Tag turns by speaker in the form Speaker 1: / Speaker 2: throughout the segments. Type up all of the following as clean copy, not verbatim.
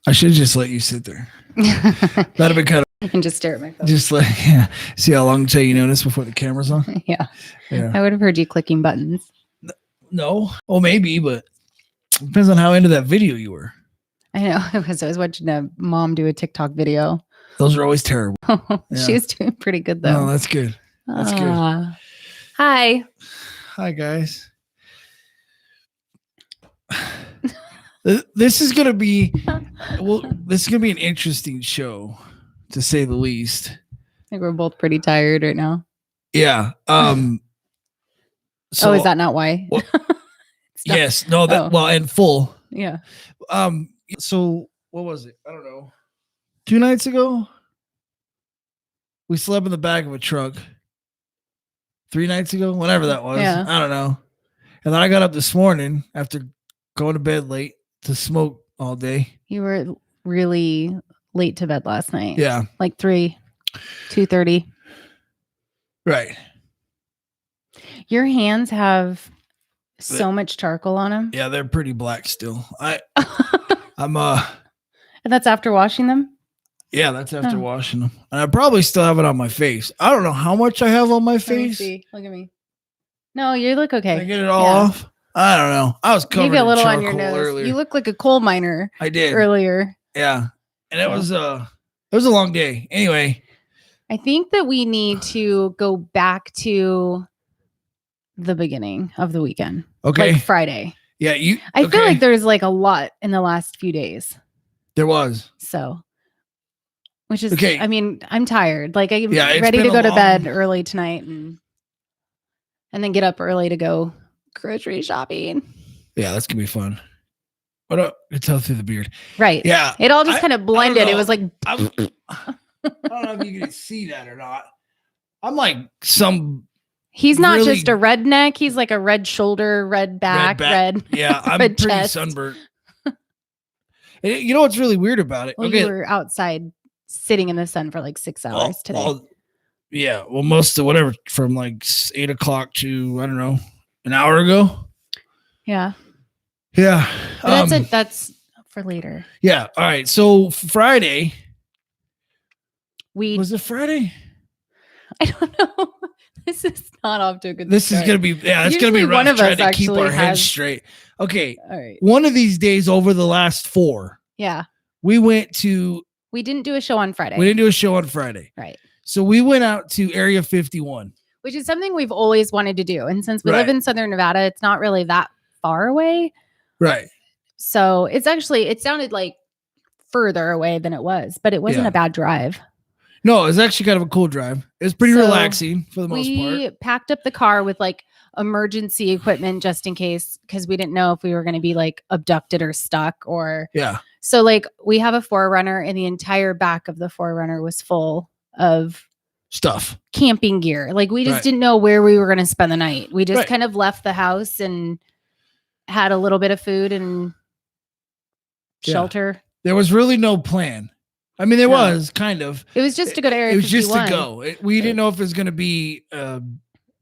Speaker 1: I should just let you sit there. That'd have been kind of.
Speaker 2: And just stare at my phone.
Speaker 1: Just see how long until you notice before the camera's on.
Speaker 2: Yeah. I would have heard you clicking buttons.
Speaker 1: No. Well, maybe, but depends on how into that video you were.
Speaker 2: I know, because I was watching a mom do a TikTok video.
Speaker 1: Those are always terrible.
Speaker 2: She was doing pretty good though.
Speaker 1: Oh, that's good. That's good.
Speaker 2: Hi.
Speaker 1: Hi, guys. This is gonna be an interesting show, to say the least.
Speaker 2: I think we're both pretty tired right now.
Speaker 1: Yeah. So,
Speaker 2: is that not why?
Speaker 1: Well, yes. No. Well, and full.
Speaker 2: Yeah.
Speaker 1: So what was it? I don't know. 2 nights ago, we slept in the back of a truck. 3 nights ago, whenever that was.
Speaker 2: Yeah.
Speaker 1: I don't know. And then I got up this morning after going to bed late to smoke all day.
Speaker 2: You were really late to bed last night.
Speaker 1: Yeah.
Speaker 2: Like 2:30.
Speaker 1: Right. Your
Speaker 2: hands have so much charcoal on them.
Speaker 1: Yeah, they're pretty black still. I'm
Speaker 2: And that's after washing them?
Speaker 1: Yeah, that's after washing them. And I probably still have it on my face. I don't know how much I have on my face.
Speaker 2: Let me see. Look at me. No, you look okay.
Speaker 1: Did I get it all off? I don't know. I was covered
Speaker 2: maybe a little
Speaker 1: in
Speaker 2: on your nose.
Speaker 1: Earlier.
Speaker 2: You look like a coal miner.
Speaker 1: I did
Speaker 2: earlier.
Speaker 1: Yeah, and it was a long day. Anyway,
Speaker 2: I think that we need to go back to the beginning of the weekend.
Speaker 1: Okay,
Speaker 2: like Friday.
Speaker 1: Yeah,
Speaker 2: I feel like there's like a lot in the last few days.
Speaker 1: There was.
Speaker 2: So, which is okay. I mean, I'm tired. Like I'm ready to go to bed early tonight and then get up early to go grocery shopping.
Speaker 1: Yeah, that's gonna be fun. What up? You tell through the beard.
Speaker 2: Right.
Speaker 1: Yeah.
Speaker 2: It all just kind of blended. It was like
Speaker 1: I don't know if you can see that or not. I'm like some.
Speaker 2: He's not just a redneck. He's like a red shoulder, red back, red.
Speaker 1: Yeah, I'm
Speaker 2: red
Speaker 1: pretty
Speaker 2: chest.
Speaker 1: sunburnt. You know what's really weird about it?
Speaker 2: Well, you were outside sitting in the sun for like 6 hours today.
Speaker 1: Yeah. Well, most of whatever from like 8 o'clock to, I don't know, an hour ago.
Speaker 2: Yeah.
Speaker 1: Yeah.
Speaker 2: That's for later.
Speaker 1: Yeah. All right. So Friday.
Speaker 2: Was
Speaker 1: it Friday?
Speaker 2: I don't know. This is not off to a good
Speaker 1: start.
Speaker 2: Is
Speaker 1: going to be, it's going to be rough
Speaker 2: one of
Speaker 1: trying
Speaker 2: us
Speaker 1: to keep our heads straight. Okay.
Speaker 2: All right.
Speaker 1: One of these days over the last 4.
Speaker 2: Yeah.
Speaker 1: We
Speaker 2: didn't do a show on Friday.
Speaker 1: We didn't do a show on Friday.
Speaker 2: Right.
Speaker 1: So we went out to Area 51.
Speaker 2: Which is something we've always wanted to do. And since we live in Southern Nevada, it's not really that far away.
Speaker 1: Right.
Speaker 2: So it sounded like further away than it was, but it wasn't a bad drive.
Speaker 1: No, it was actually kind of a cool drive. It was pretty relaxing for the most part.
Speaker 2: We packed up the car with like emergency equipment just in case, because we didn't know if we were going to be like abducted or stuck or.
Speaker 1: Yeah.
Speaker 2: So like we have a 4Runner and the entire back of the 4Runner was full of
Speaker 1: stuff,
Speaker 2: camping gear. Like we just didn't know where we were going to spend the night. We just kind of left the house and had a little bit of food and shelter.
Speaker 1: There was really no plan. I mean, there was kind of.
Speaker 2: It was just to go to Area 51. It was just to go.
Speaker 1: We didn't know if it was going to be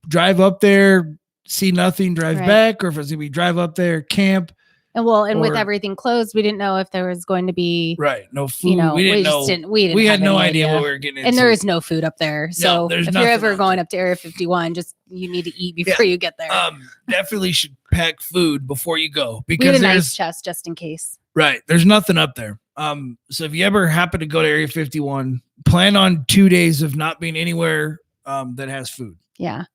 Speaker 1: drive up there, see nothing, drive back, or if it was going to be drive up there, camp.
Speaker 2: And with everything closed, we didn't know if there was going to be
Speaker 1: no food. We didn't know. We had no idea what we were getting into.
Speaker 2: And there is no food up there. So if you're ever going up to Area 51, you need to eat before you get there.
Speaker 1: Definitely should pack food before you go because
Speaker 2: we had a nice chest just in case.
Speaker 1: Right. There's nothing up there. So if you ever happen to go to Area 51, plan on 2 days of not being anywhere that has food.
Speaker 2: Yeah.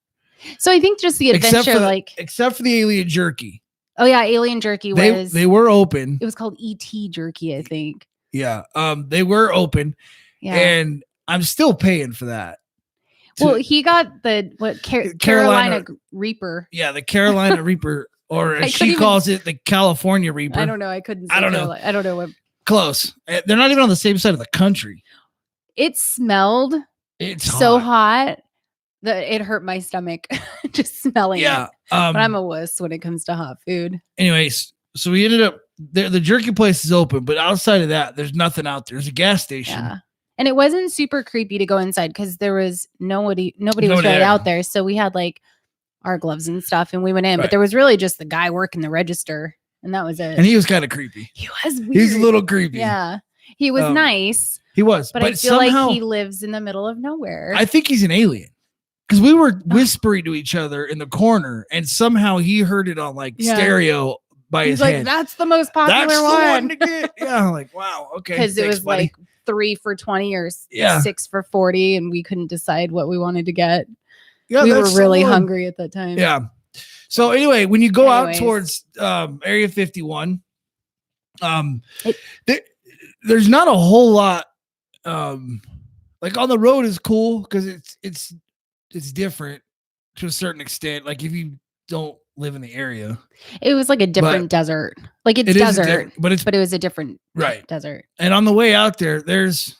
Speaker 2: So I think just the adventure,
Speaker 1: except for the alien jerky.
Speaker 2: Oh yeah, alien jerky
Speaker 1: they were open.
Speaker 2: It was called ET jerky, I think.
Speaker 1: Yeah. They were open. Yeah. And I'm still paying for that.
Speaker 2: Well, he got the Carolina Reaper.
Speaker 1: Yeah, the Carolina Reaper, or as she calls it, the California Reaper.
Speaker 2: I don't know. I couldn't.
Speaker 1: I don't know.
Speaker 2: I don't know what.
Speaker 1: Close. They're not even on the same side of the country.
Speaker 2: It smelled.
Speaker 1: It's
Speaker 2: so hot that it hurt my stomach just smelling it. But I'm a wuss when it comes to hot food.
Speaker 1: Anyways, so we ended up the jerky place is open, but outside of that, there's nothing out there. There's a gas station.
Speaker 2: Yeah. And it wasn't super creepy to go inside because there was nobody was really out there. So we had like our gloves and stuff and we went in, but there was really just the guy working the register. and that was it.
Speaker 1: And he was kind of creepy.
Speaker 2: He was weird.
Speaker 1: He's a little creepy.
Speaker 2: Yeah. He was nice.
Speaker 1: He was.
Speaker 2: But I feel somehow, like he lives in the middle of nowhere.
Speaker 1: I think he's an alien. Because we were whispering to each other in the corner, and somehow he heard it on like stereo by his head.
Speaker 2: That's the most popular
Speaker 1: That's
Speaker 2: one.
Speaker 1: The one to get. Yeah, I'm like, wow, okay.
Speaker 2: Because it was buddy. Like 3 for $20 or 6 for $40, and we couldn't decide what we wanted to get. Yeah, we were really hungry at that time.
Speaker 1: Yeah. So anyway, when you go out towards Area 51, there's not a whole lot. Like on the road is cool because it's different to a certain extent. Like if you don't live in the area,
Speaker 2: it was like a different desert. Like it's desert, but it was a different desert.
Speaker 1: And on the way out there's,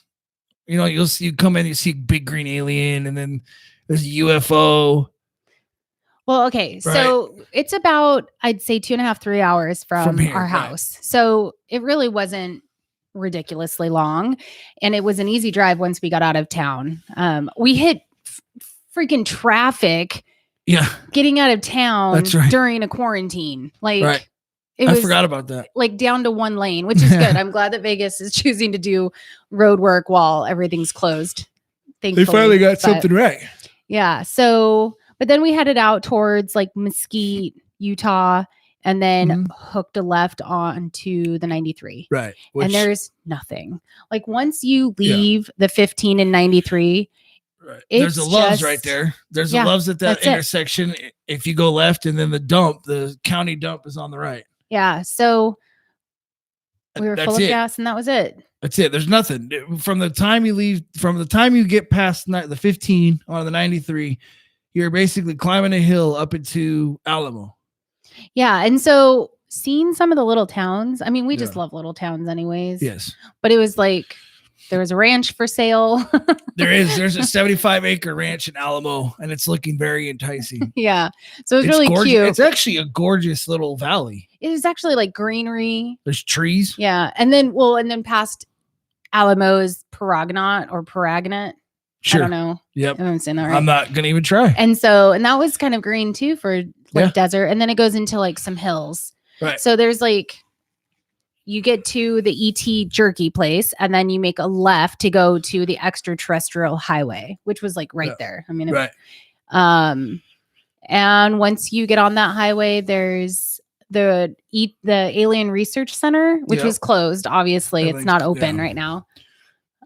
Speaker 1: you come in, you see a big green alien, and then there's a UFO.
Speaker 2: Well, okay, so it's about, I'd say 2.5, 3 hours from here, our house. Right. So it really wasn't ridiculously long, and it was an easy drive once we got out of town. We hit freaking traffic.
Speaker 1: Yeah,
Speaker 2: getting out of town during a quarantine. Like,
Speaker 1: I forgot about that.
Speaker 2: Like down to 1 lane, which is good. I'm glad that Vegas is choosing to do road work while everything's closed. Thankfully.
Speaker 1: They finally got something right.
Speaker 2: Yeah. So, but then we headed out towards like Mesquite, Utah, and then hooked a left onto the 93.
Speaker 1: Right.
Speaker 2: And there's nothing. Like once you leave the 15 and 93,
Speaker 1: there's a Love's right there. There's a Love's at that intersection. If you go left, and then the county dump is on the right.
Speaker 2: Yeah. So we were full of gas, and that was it.
Speaker 1: That's it. There's nothing from the time you leave, from the time you get past the 15 on the 93, you're basically climbing a hill up into Alamo.
Speaker 2: Yeah. And so seeing some of the little towns, I mean, we just love little towns anyways.
Speaker 1: Yes.
Speaker 2: But it was like, there was a ranch for sale.
Speaker 1: There's a 75-acre ranch in Alamo, and it's looking very enticing.
Speaker 2: Yeah. So it's really
Speaker 1: gorgeous.
Speaker 2: cute.
Speaker 1: It's actually a gorgeous little valley.
Speaker 2: It is actually like greenery.
Speaker 1: There's trees.
Speaker 2: Yeah. And then past Alamo's Paragonat. Sure. I don't know.
Speaker 1: Yep.
Speaker 2: I'm saying that right.
Speaker 1: I'm not going to even try.
Speaker 2: And that was kind of green too for like desert. And then it goes into like some hills.
Speaker 1: Right.
Speaker 2: So there's like, you get to the ET jerky place, and then you make a left to go to the extraterrestrial highway, which was like right there. I mean, and once you get on that highway, there's the Alien Research Center, which was closed. Obviously, it's not open right now.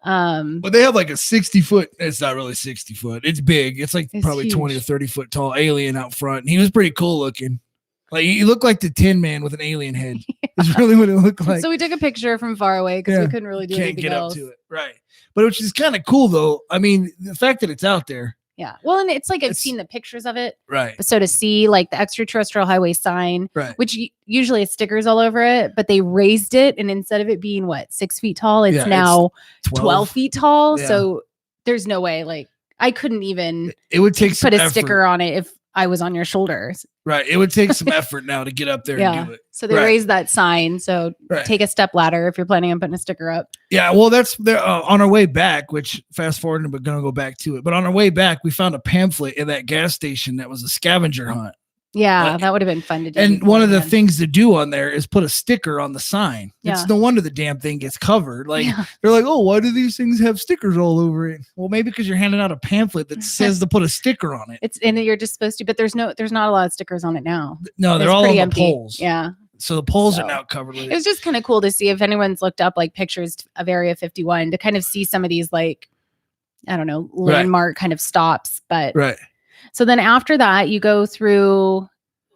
Speaker 1: But they have like a 60-foot. It's not really 60 foot. It's big. It's like probably huge. 20 or 30 foot tall alien out front. And he was pretty cool looking. Like he looked like the Tin Man with an alien head. That's really what it looked like.
Speaker 2: So we took a picture from far away because we couldn't really do anything else.
Speaker 1: Up to it, right? But which is kind of cool though. I mean, the fact that it's out there.
Speaker 2: Yeah. Well, and it's like I've seen the pictures of it.
Speaker 1: Right.
Speaker 2: But so to see like the extraterrestrial highway sign, which usually has stickers all over it, but they raised it, and instead of it being 6 feet tall, it's now 12 feet tall. Yeah. So there's no way. Like I couldn't even.
Speaker 1: It would take
Speaker 2: put a sticker on it if I was on your shoulders.
Speaker 1: Right. It would take some effort now to get up there and do it.
Speaker 2: So they raised that sign. So take a step ladder if you're planning on putting a sticker up.
Speaker 1: Yeah. Well, that's there on our way back, which fast forwarding, but going to go back to it. But on our way back, we found a pamphlet in that gas station that was a scavenger hunt.
Speaker 2: Yeah, that would have been fun to do.
Speaker 1: And one of the things to do on there is put a sticker on the sign. Yeah. It's no wonder the damn thing gets covered. Like they're like, oh, why do these things have stickers all over it? Well, maybe because you're handing out a pamphlet that says to put a sticker on it.
Speaker 2: And you're just supposed to, but there's not a lot of stickers on it now.
Speaker 1: No, they're all on the poles.
Speaker 2: Yeah.
Speaker 1: So the poles are now covered with it.
Speaker 2: It was just kind of cool to see if anyone's looked up like pictures of Area 51 to kind of see some of these like, I don't know, landmark kind of stops. But so then after that, you go through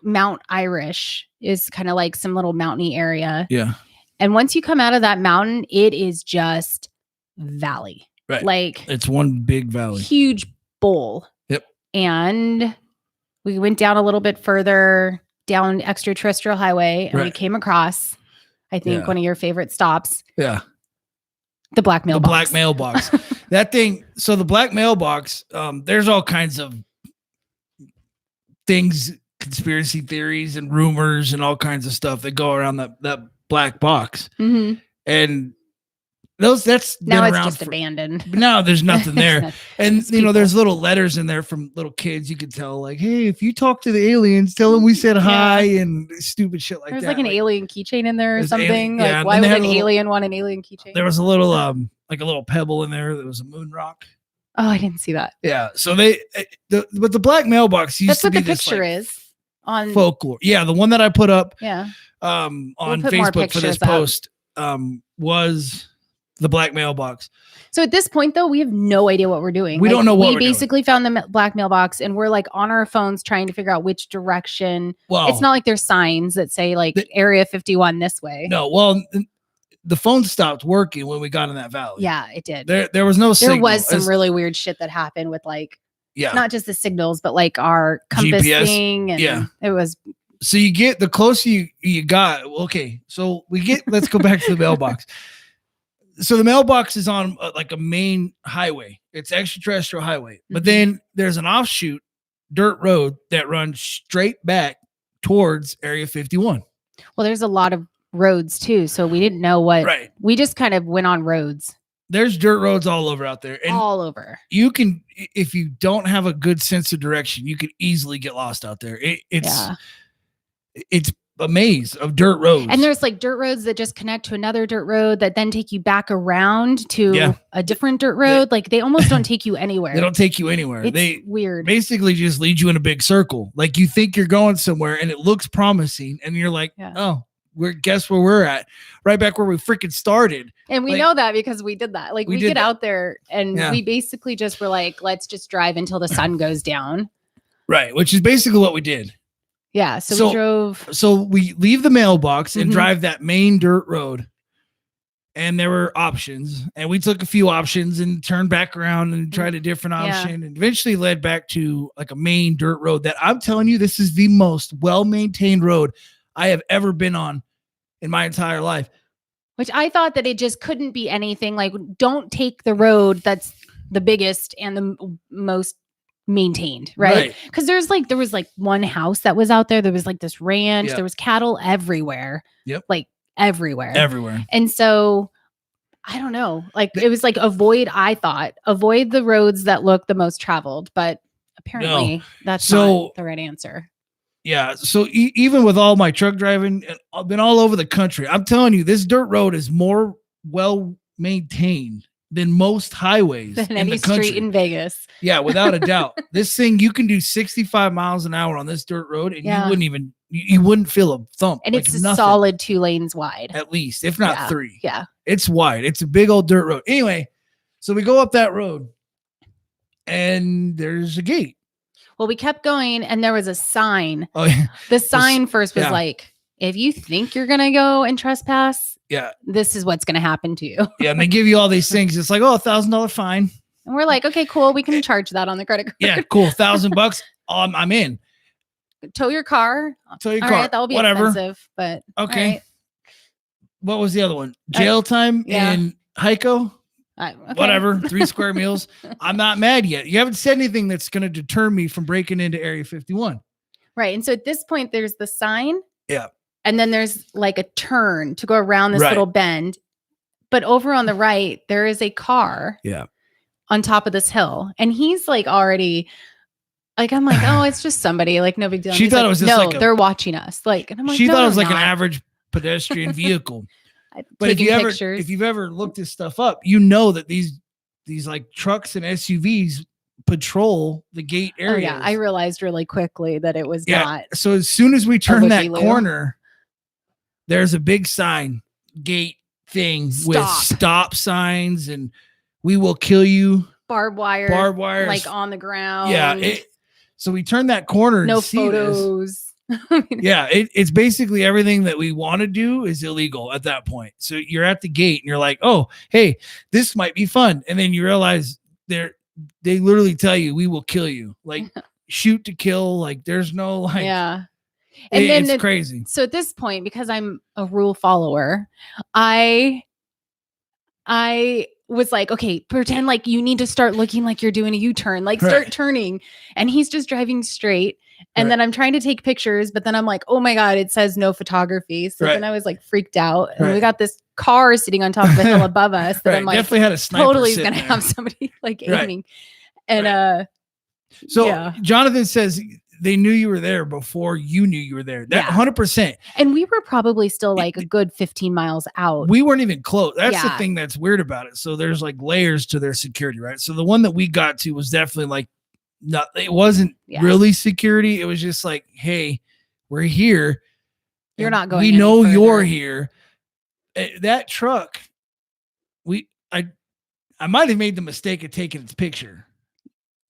Speaker 2: Mount Irish is kind of like some little mountainy area.
Speaker 1: Yeah.
Speaker 2: And once you come out of that mountain, it is just valley.
Speaker 1: Right.
Speaker 2: Like
Speaker 1: it's one big valley.
Speaker 2: Huge bowl.
Speaker 1: Yep.
Speaker 2: And we went down a little bit further down extraterrestrial highway, and we came across, I think, one of your favorite stops.
Speaker 1: Yeah.
Speaker 2: The black mailbox.
Speaker 1: The black mailbox. That thing. So the black mailbox, there's all kinds of things, conspiracy theories and rumors and all kinds of stuff that go around that black box.
Speaker 2: Mm-hmm.
Speaker 1: And That's
Speaker 2: now it's just abandoned.
Speaker 1: No, there's nothing there. And
Speaker 2: people.
Speaker 1: There's little letters in there from little kids. You could tell, like, hey, if you talk to the aliens, tell them we said hi and stupid shit like that.
Speaker 2: There's like an alien keychain in there or something.
Speaker 1: Like,
Speaker 2: why would an alien want an alien keychain?
Speaker 1: There was a little like a little pebble in there that was a moon rock.
Speaker 2: Oh, I didn't see that.
Speaker 1: Yeah. So but the black mailbox used to be
Speaker 2: this, picture is on
Speaker 1: folklore. Yeah, the one that I put up.
Speaker 2: Yeah.
Speaker 1: On Facebook for this post was the black mailbox.
Speaker 2: So at this point, though, we have no idea what we're doing.
Speaker 1: We don't know what
Speaker 2: we basically found the black mailbox, and we're like on our phones trying to figure out which direction. Well, it's not like there's signs that say like Area 51 this way.
Speaker 1: No, well, the phone stopped working when we got in that valley.
Speaker 2: Yeah, it did.
Speaker 1: There was no signal.
Speaker 2: There was some really weird shit that happened with like not just the signals, but like our compass
Speaker 1: GPS
Speaker 2: thing. And it was.
Speaker 1: So you get the closer you got. Okay, so let's go back to the mailbox. So the mailbox is on like a main highway. It's extraterrestrial highway. But then there's an offshoot dirt road that runs straight back towards Area 51.
Speaker 2: Well, there's a lot of roads too. So we didn't know what. Right. We just kind of went on roads.
Speaker 1: There's dirt roads all over out there. And
Speaker 2: all over.
Speaker 1: You can, if you don't have a good sense of direction, you could easily get lost out there. It's a maze of dirt roads.
Speaker 2: And there's like dirt roads that just connect to another dirt road that then take you back around to a different dirt road. Like they almost don't take you anywhere.
Speaker 1: They don't take you anywhere.
Speaker 2: It's weird.
Speaker 1: Basically just lead you in a big circle. Like you think you're going somewhere and it looks promising and you're like, oh, guess where we're at? Right back where we freaking started.
Speaker 2: And we know that because we did that. Like we get out there and we basically just were like, let's just drive until the sun goes down.
Speaker 1: Right. Which is basically what we did.
Speaker 2: Yeah, so we drove.
Speaker 1: So we leave the mailbox and drive that main dirt road. And there were options. And we took a few options and turned back around and tried a different option. And eventually led back to like a main dirt road that I'm telling you, this is the most well-maintained road I have ever been on in my entire life.
Speaker 2: Which I thought that it just couldn't be anything. Like, don't take the road that's the biggest and the most maintained, right? Because there was like one house that was out there. There was like this ranch. There was cattle everywhere. Like everywhere. And so I don't know. Like it was like avoid the roads that look the most traveled, but apparently that's not the right answer.
Speaker 1: Yeah. So even with all my truck driving, I've been all over the country. I'm telling you, this dirt road is more well maintained than most highways
Speaker 2: than any street in Vegas.
Speaker 1: Yeah, without a doubt. This thing, you can do 65 miles an hour on this dirt road and you wouldn't feel a thump.
Speaker 2: And it's a solid 2 lanes wide.
Speaker 1: At least, if not 3.
Speaker 2: Yeah.
Speaker 1: It's wide. It's a big old dirt road. Anyway, so we go up that road and there's a gate.
Speaker 2: Well, we kept going and there was a sign.
Speaker 1: Oh, yeah.
Speaker 2: The sign first was like, if you think you're going to go and trespass, this is what's going to happen to you.
Speaker 1: Yeah. And they give you all these things. It's like, $1,000 fine.
Speaker 2: And we're like, okay, cool. We can charge that on the credit card.
Speaker 1: Yeah, cool. $1,000. I'm in.
Speaker 2: Tow your car.
Speaker 1: Tow your car.
Speaker 2: Right, that will be expensive, but
Speaker 1: okay.
Speaker 2: Right.
Speaker 1: What was the other one? Jail time in Heiko? Okay. Whatever. 3 square meals. I'm not mad yet. You haven't said anything that's going to deter me from breaking into Area 51.
Speaker 2: Right. And so at this point, there's the sign.
Speaker 1: Yeah.
Speaker 2: And then there's like a turn to go around this little bend. But over on the right, there is a car.
Speaker 1: Yeah.
Speaker 2: On top of this hill. And he's like already like, I'm like, oh, it's just somebody, like no big deal.
Speaker 1: She thought it was just like
Speaker 2: they're watching us. Like, and I'm like,
Speaker 1: she thought it was like an average pedestrian vehicle. But if you've ever looked this stuff up, you know that these like trucks and SUVs patrol the gate area.
Speaker 2: Oh, yeah. I realized really quickly that it was not.
Speaker 1: So as soon as we turn that corner, there's a big sign, gate thing with stop signs and we will kill you.
Speaker 2: Barbed wire. Like on the ground.
Speaker 1: Yeah. So we turn that corner.
Speaker 2: No
Speaker 1: and see
Speaker 2: photos.
Speaker 1: Yeah. It's basically everything that we want to do is illegal at that point. So you're at the gate and you're like, oh, hey, this might be fun. And then you realize they literally tell you, we will kill you. Like shoot to kill. Like there's no like.
Speaker 2: Yeah. And then
Speaker 1: it's crazy.
Speaker 2: So at this point, because I'm a rule follower, I was like, okay, pretend like you need to start looking like you're doing a U-turn, like start turning. And he's just driving straight. And then I'm trying to take pictures, but then I'm like, oh my God, it says no photography. So then I was like freaked out. And we got this car sitting on top of a hill above us that I'm like,
Speaker 1: definitely had a sniper
Speaker 2: totally going to
Speaker 1: there.
Speaker 2: have somebody like aiming. And
Speaker 1: so Jonathan says they knew you were there before you knew you were there. That 100%.
Speaker 2: And we were probably still like a good 15 miles out.
Speaker 1: We weren't even close. That's the thing that's weird about it. So there's like layers to their security, right? So the one that we got to was definitely like, not, it wasn't really security. It was just like, hey, we're here.
Speaker 2: You're not going.
Speaker 1: We know you're here. That truck, I might have made the mistake of taking its picture.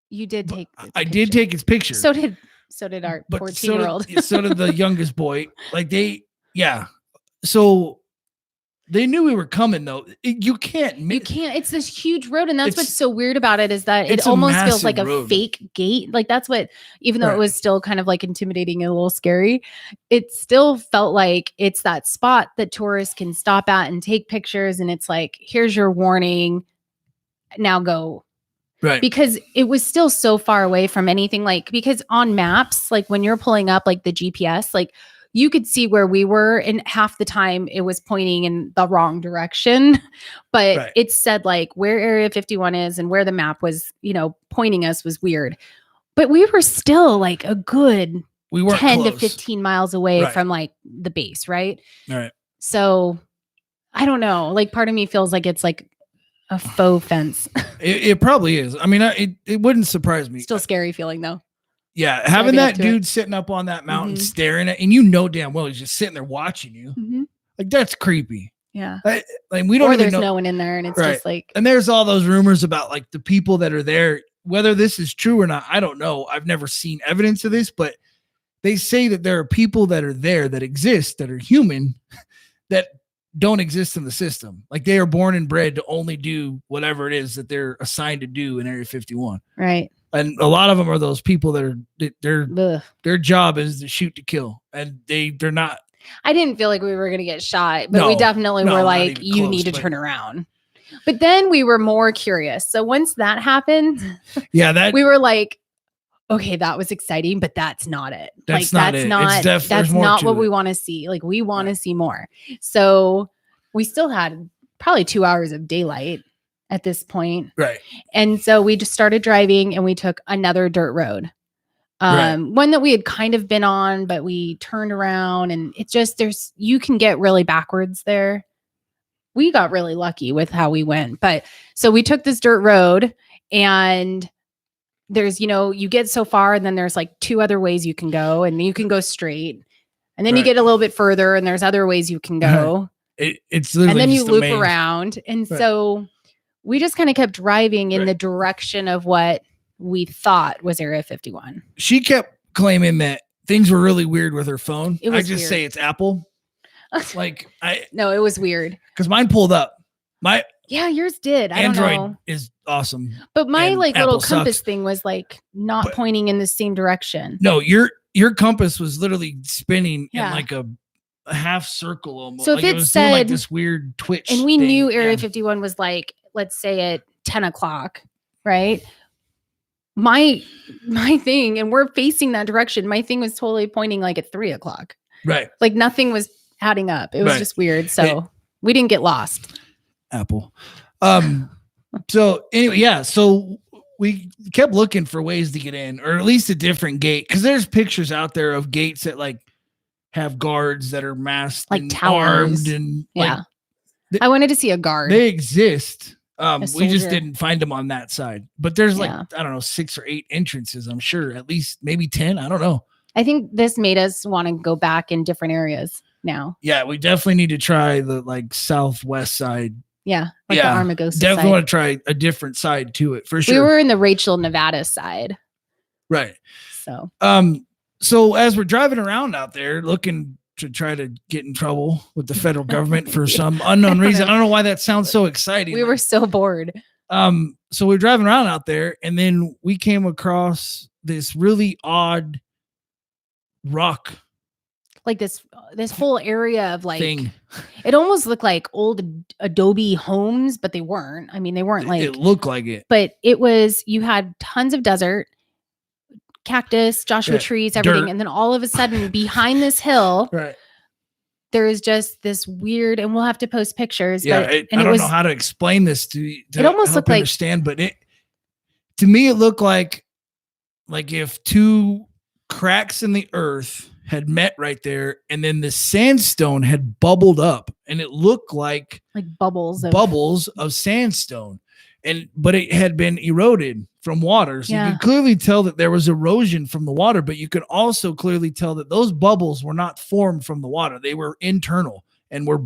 Speaker 2: You did take.
Speaker 1: I did take its picture.
Speaker 2: So did our 14-year-old.
Speaker 1: So did the youngest boy. Like so they knew we were coming though. You can't.
Speaker 2: It's this huge road, and that's what's so weird about it is that it almost feels like a fake gate. Like that's what, even though it was still kind of like intimidating and a little scary, it still felt like it's that spot that tourists can stop at and take pictures. And it's like, here's your warning. Now go.
Speaker 1: Right.
Speaker 2: Because it was still so far away from anything, like, because on maps, like when you're pulling up like the GPS, like you could see where we were, and half the time it was pointing in the wrong direction, but it said like where Area 51 is and where the map was, pointing us was weird. But we were still like a good 10 to 15 miles away from like the base. Right.
Speaker 1: Right.
Speaker 2: So I don't know, like part of me feels like it's like a faux fence.
Speaker 1: It probably is. I mean, it wouldn't surprise me.
Speaker 2: Still scary feeling though.
Speaker 1: Yeah, having that dude sitting up on that mountain staring at, and damn well he's just sitting there watching you. Like that's creepy.
Speaker 2: Yeah.
Speaker 1: Like we don't.
Speaker 2: Or there's no one in there, and it's just like.
Speaker 1: And there's all those rumors about like the people that are there. Whether this is true or not, I don't know. I've never seen evidence of this, but they say that there are people that are there that exist that are human that don't exist in the system. Like they are born and bred to only do whatever it is that they're assigned to do in Area 51.
Speaker 2: Right.
Speaker 1: And a lot of them are those people that are their job is to shoot to kill, and they're not.
Speaker 2: I didn't feel like we were going to get shot, but we definitely were like, you need to turn around. But then we were more curious. So once that happened, we were like, okay, that was exciting, but that's not it. That's not what we want to see. Like we want to see more. So we still had probably 2 hours of daylight at this point.
Speaker 1: Right.
Speaker 2: And so we just started driving, and we took another dirt road. One that we had kind of been on, but we turned around, and it's just, you can get really backwards there. We got really lucky with how we went. But so we took this dirt road, and there's, you get so far, and then there's like 2 other ways you can go, and you can go straight, and then you get a little bit further, and there's other ways you can go.
Speaker 1: It's literally,
Speaker 2: and then you loop around. And so we just kind of kept driving in the direction of what we thought was Area 51.
Speaker 1: She kept claiming that things were really weird with her phone. I just say it's Apple.
Speaker 2: No, it was weird.
Speaker 1: Because mine pulled up.
Speaker 2: Yours did.
Speaker 1: Android is awesome.
Speaker 2: But my like Apple little compass thing was like not pointing in the same direction.
Speaker 1: No, your compass was literally spinning in like a half circle almost.
Speaker 2: So if it said
Speaker 1: like this weird twitch,
Speaker 2: and we knew Area 51 was like, let's say at 10 o'clock, right? My thing, and we're facing that direction. My thing was totally pointing like at 3 o'clock.
Speaker 1: Right.
Speaker 2: Like nothing was adding up. It was just weird. So we didn't get lost.
Speaker 1: Apple. So anyway, so we kept looking for ways to get in, or at least a different gate. Cause there's pictures out there of gates that like have guards that are masked,
Speaker 2: like
Speaker 1: and
Speaker 2: towers.
Speaker 1: armed, and
Speaker 2: I wanted to see a guard.
Speaker 1: They exist. We just didn't find them on that side, but there's like, I don't know, 6 or 8 entrances. I'm sure at least maybe 10. I don't know.
Speaker 2: I think this made us want to go back in different areas now.
Speaker 1: Yeah. We definitely need to try the like southwest side.
Speaker 2: Yeah. Like the Armagosa
Speaker 1: definitely want to try a different side to it for sure.
Speaker 2: We were in the Rachel, Nevada side.
Speaker 1: Right.
Speaker 2: So
Speaker 1: as we're driving around out there looking to try to get in trouble with the federal government for some unknown reason. I don't know why that sounds so exciting.
Speaker 2: We were so bored.
Speaker 1: So we're driving around out there, and then we came across this really odd rock.
Speaker 2: Like this whole area of like
Speaker 1: thing.
Speaker 2: It almost looked like old adobe homes, but they weren't. I mean, they weren't like,
Speaker 1: it looked like it,
Speaker 2: but you had tons of desert, cactus, Joshua trees, everything. Dirt. And then all of a sudden behind this hill there is just this weird, and we'll have to post pictures.
Speaker 1: Yeah,
Speaker 2: but,
Speaker 1: I don't know how to explain this to
Speaker 2: it almost looked like,
Speaker 1: understand, but to me it looked like if two cracks in the earth had met right there, and then the sandstone had bubbled up, and it looked like
Speaker 2: bubbles
Speaker 1: of sandstone, but it had been eroded from water. So you could clearly tell that there was erosion from the water, but you could also clearly tell that those bubbles were not formed from the water. They were internal and were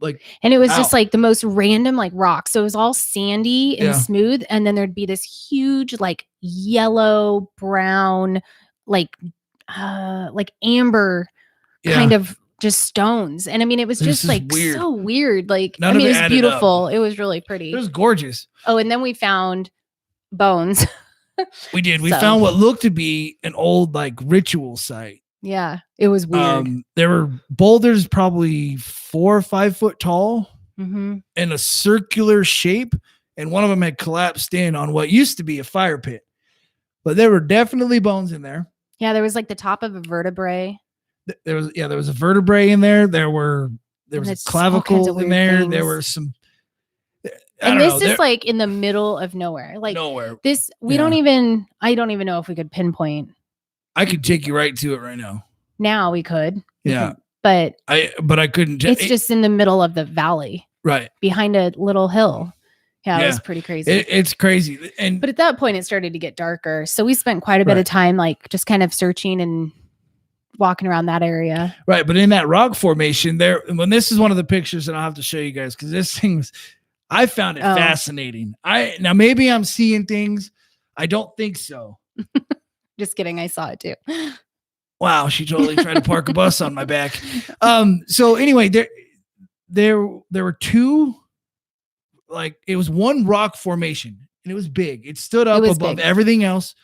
Speaker 1: and
Speaker 2: it was just like the most random rock. So it was all sandy and smooth, and then there'd be this huge yellow brown amber kind of just stones. And I mean, it was just weird. So weird. It was beautiful. It was really pretty.
Speaker 1: It was gorgeous.
Speaker 2: Oh, and then we found bones.
Speaker 1: We did. We found what looked to be an old ritual site.
Speaker 2: Yeah, it was weird.
Speaker 1: There were boulders probably 4 or 5 foot tall in a circular shape, and one of them had collapsed in on what used to be a fire pit. But there were definitely bones in there.
Speaker 2: Yeah, there was the top of a vertebrae.
Speaker 1: There was a vertebrae in there. There was a clavicle in there. Things. There were some.
Speaker 2: And this is in the middle of nowhere.
Speaker 1: Nowhere.
Speaker 2: This I don't even know if we could pinpoint.
Speaker 1: I could take you right to it right now.
Speaker 2: Now we could.
Speaker 1: Yeah.
Speaker 2: But
Speaker 1: I couldn't.
Speaker 2: It's just in the middle of the valley.
Speaker 1: Right.
Speaker 2: Behind a little hill. Yeah, it was pretty crazy.
Speaker 1: It's crazy.
Speaker 2: But at that point it started to get darker. So we spent quite a bit of time just kind of searching and walking around that area.
Speaker 1: Right. But in that rock formation there, when this is one of the pictures that I'll have to show you guys, because this thing I found it fascinating. Now maybe I'm seeing things. I don't think so.
Speaker 2: Just kidding. I saw it too.
Speaker 1: Wow, she totally tried to park a bus on my back. So anyway, there were two, it was one rock formation, and it was big. It stood up above everything else.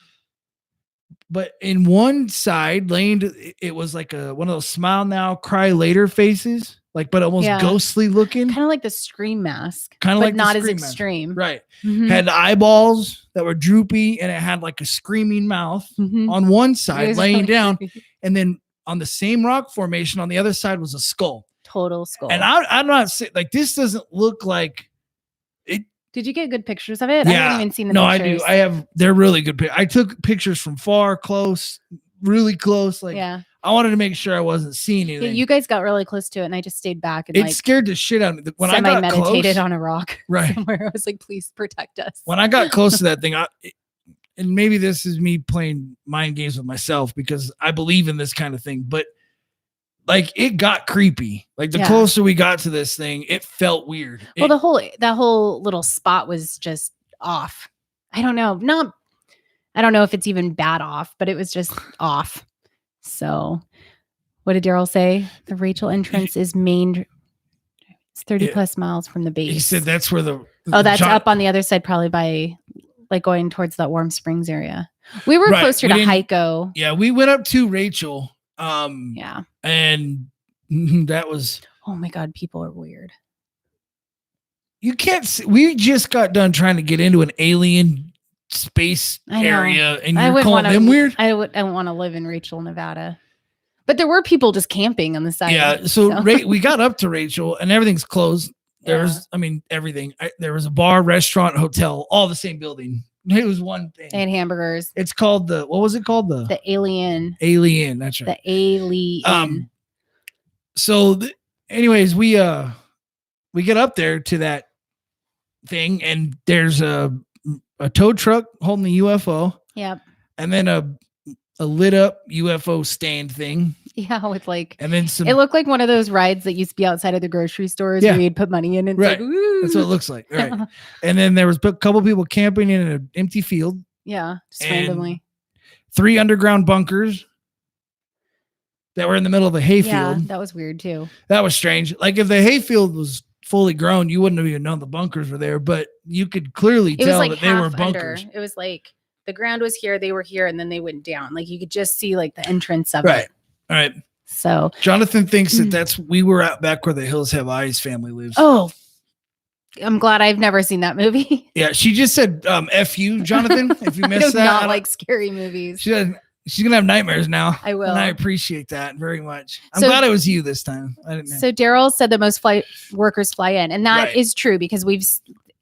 Speaker 1: But in one side it was like one of those smile now, cry later faces, but almost ghostly looking.
Speaker 2: Kind of like the Scream mask.
Speaker 1: Kind of like
Speaker 2: not as extreme.
Speaker 1: Mask. Right. Mm-hmm. Had eyeballs that were droopy, and it had a screaming mouth on one side laying really down. Creepy. And then on the same rock formation on the other side was a skull.
Speaker 2: Total skull.
Speaker 1: And I'm not saying this doesn't look like it.
Speaker 2: Did you get good pictures of it?
Speaker 1: Yeah.
Speaker 2: I haven't even seen the
Speaker 1: I
Speaker 2: pictures.
Speaker 1: do. I have. They're really good. I took pictures from far, close, really close. I wanted to make sure I wasn't seeing anything.
Speaker 2: Yeah, you guys got really close to it, and I just stayed back and
Speaker 1: it scared the shit out of me. When I got
Speaker 2: meditated
Speaker 1: close,
Speaker 2: on a rock somewhere, I was like, "Please protect us."
Speaker 1: When I got close to that thing, and maybe this is me playing mind games with myself because I believe in this kind of thing, but it got creepy. The closer we got to this thing, it felt weird.
Speaker 2: Well, that whole little spot was just off. I don't know. I don't know if it's even bad off, but it was just off. So what did Daryl say? The Rachel entrance is main. It's 30 plus miles from the base.
Speaker 1: He said that's where
Speaker 2: that's up on the other side, probably by going towards that Warm Springs area. We were closer to Heiko.
Speaker 1: Yeah, we went up to Rachel.
Speaker 2: Yeah.
Speaker 1: And that was.
Speaker 2: Oh my God, people are weird.
Speaker 1: You can't see. We just got done trying to get into an alien space area, and you're calling them weird?
Speaker 2: I don't want to live in Rachel, Nevada. But there were people just camping on the side.
Speaker 1: Yeah, so we got up to Rachel, and everything's closed. There's, everything. There was a bar, restaurant, hotel, all the same building. It was one thing.
Speaker 2: And hamburgers.
Speaker 1: It's called what was it called?
Speaker 2: The Alien.
Speaker 1: Alien, that's right.
Speaker 2: The Alien.
Speaker 1: So anyways, we get up there to that thing, and there's a tow truck holding the UFO.
Speaker 2: Yep.
Speaker 1: And then a lit up UFO stand thing.
Speaker 2: Yeah, with
Speaker 1: and then
Speaker 2: it looked like one of those rides that used to be outside of the grocery stores where you'd put money in and
Speaker 1: right. That's what it looks like. Right. And then there was a couple people camping in an empty field.
Speaker 2: Yeah, just randomly.
Speaker 1: 3 underground bunkers that were in the middle of a hayfield.
Speaker 2: Yeah, that was weird too.
Speaker 1: That was strange. If the hayfield was fully grown, you wouldn't have even known the bunkers were there, but you could clearly tell that they were bunkers.
Speaker 2: It was the ground was here, they were here, and then they went down. You could just see the entrance of
Speaker 1: it.
Speaker 2: All
Speaker 1: right.
Speaker 2: So
Speaker 1: Jonathan thinks that we were out back where the Hills Have Eyes family lives.
Speaker 2: Oh, I'm glad I've never seen that movie.
Speaker 1: Yeah, she just said F you, Jonathan, if you missed that.
Speaker 2: I don't like scary movies.
Speaker 1: She said, She's gonna have nightmares now.
Speaker 2: I will.
Speaker 1: And I appreciate that very much. I'm glad it was you this time. I didn't know.
Speaker 2: So Daryl said that most flight workers fly in, and that is true because we've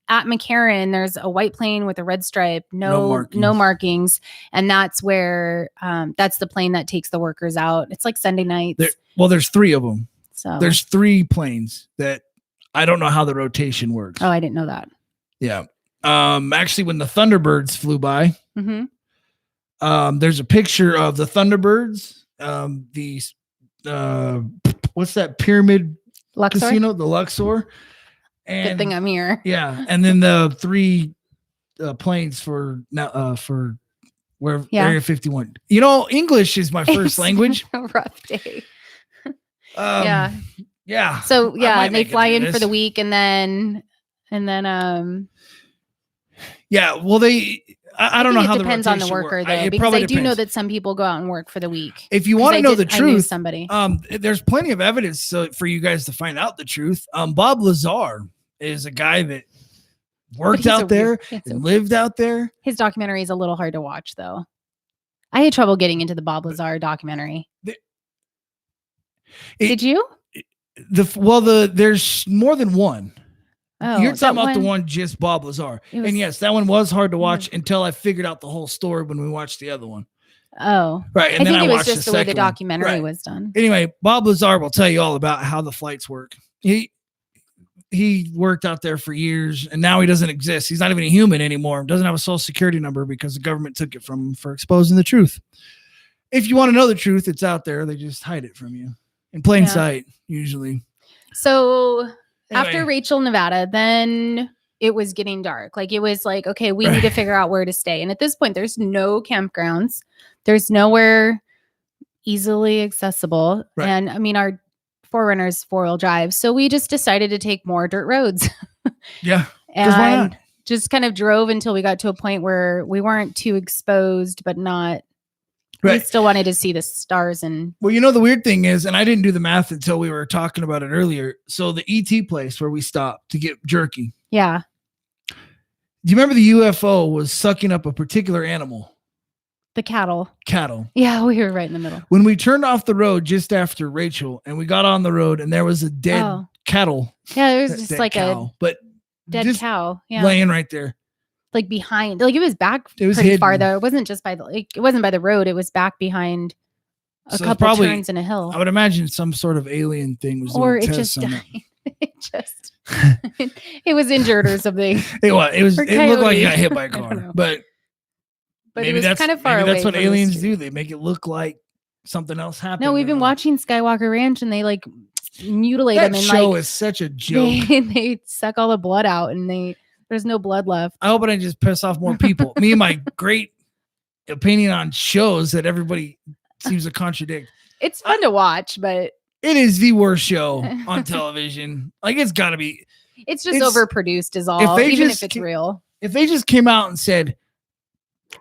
Speaker 2: at McCarran, there's a white plane with a red stripe, no markings, and that's where that's the plane that takes the workers out. It's like Sunday nights.
Speaker 1: There's 3 of them.
Speaker 2: So
Speaker 1: there's 3 planes that I don't know how the rotation works.
Speaker 2: Oh, I didn't know that.
Speaker 1: Yeah. Actually, when the Thunderbirds flew by, there's a picture of the Thunderbirds. What's that pyramid casino? The Luxor. And,
Speaker 2: good thing I'm here.
Speaker 1: Yeah, and then the 3 planes for where Area 51. You know, English is my first language.
Speaker 2: A rough day.
Speaker 1: Yeah.
Speaker 2: So and they fly in for the week, and then.
Speaker 1: Yeah, well, I don't know how
Speaker 2: it depends on the worker though, because I do know that some people go out and work for the week.
Speaker 1: If you want to know the truth,
Speaker 2: somebody.
Speaker 1: There's plenty of evidence for you guys to find out the truth. Bob Lazar is a guy that worked out there and lived out there.
Speaker 2: His documentary is a little hard to watch, though. I had trouble getting into the Bob Lazar documentary. Did you?
Speaker 1: There's more than one.
Speaker 2: Oh,
Speaker 1: you're talking about the one just Bob Lazar. And yes, that one was hard to watch until I figured out the whole story when we watched the other one.
Speaker 2: Oh,
Speaker 1: right. And
Speaker 2: I
Speaker 1: then
Speaker 2: think it was just the way the documentary was done.
Speaker 1: Anyway, Bob Lazar will tell you all about how the flights work. He worked out there for years, and now he doesn't exist. He's not even a human anymore. Doesn't have a social security number because the government took it from him for exposing the truth. If you want to know the truth, it's out there. They just hide it from you in plain sight, usually.
Speaker 2: So after Rachel, Nevada, then it was getting dark. Like, it was like, okay, we need to figure out where to stay. And at this point, there's no campgrounds. There's nowhere easily accessible. Right. And I mean, our Forerunner's 4-wheel drive. So we just decided to take more dirt roads.
Speaker 1: Yeah.
Speaker 2: And just kind of drove until we got to a point where we weren't too exposed, but not. Right. We still wanted to see the stars. And
Speaker 1: well, you know, the weird thing is, and I didn't do the math until we were talking about it earlier. So the ET place where we stopped to get jerky.
Speaker 2: Yeah.
Speaker 1: Do you remember the UFO was sucking up a particular animal?
Speaker 2: The cattle.
Speaker 1: Yeah,
Speaker 2: we were right in the middle.
Speaker 1: When we turned off the road just after Rachel and we got on the road and there was a dead cattle.
Speaker 2: Yeah, there was just like a dead cow. Yeah.
Speaker 1: Laying right there.
Speaker 2: Like behind, like it was back pretty far though. It wasn't just it wasn't by the road. It was back behind a couple turns in a hill.
Speaker 1: I would imagine some sort of alien thing was
Speaker 2: or it just died. It was injured or something.
Speaker 1: It looked like it got hit by a car. But maybe
Speaker 2: it was kind of far away.
Speaker 1: That's what aliens do. They make it look like something else happened.
Speaker 2: No, we've been watching Skywalker Ranch and they like mutilate them. And
Speaker 1: show is such a joke.
Speaker 2: They suck all the blood out and there's no blood left.
Speaker 1: I hope I didn't just piss off more people. Me and my great opinion on shows that everybody seems to contradict.
Speaker 2: It's fun to watch, but
Speaker 1: it is the worst show on television. Like, it's got to be.
Speaker 2: It's overproduced is all, even if it's real.
Speaker 1: If they just came out and said,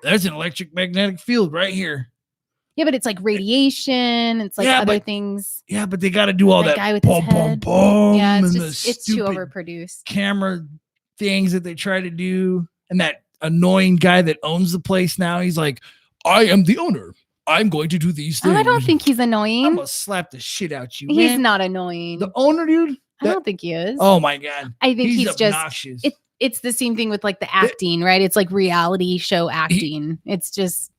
Speaker 1: there's an electromagnetic field right here.
Speaker 2: Yeah, but it's like radiation. It's like other things.
Speaker 1: Yeah, but they got to do all that.
Speaker 2: Guy with his head. Yeah, it's too overproduced.
Speaker 1: Camera things that they try to do. And that annoying guy that owns the place now, he's like, I am the owner. I'm going to do these things.
Speaker 2: I don't think he's annoying.
Speaker 1: I'm going to slap the shit out you.
Speaker 2: He's not annoying.
Speaker 1: The owner, dude?
Speaker 2: I don't think he is.
Speaker 1: Oh my God.
Speaker 2: I think he's
Speaker 1: obnoxious.
Speaker 2: Just, it's the same thing with like the acting, right? It's like reality show acting. It's just,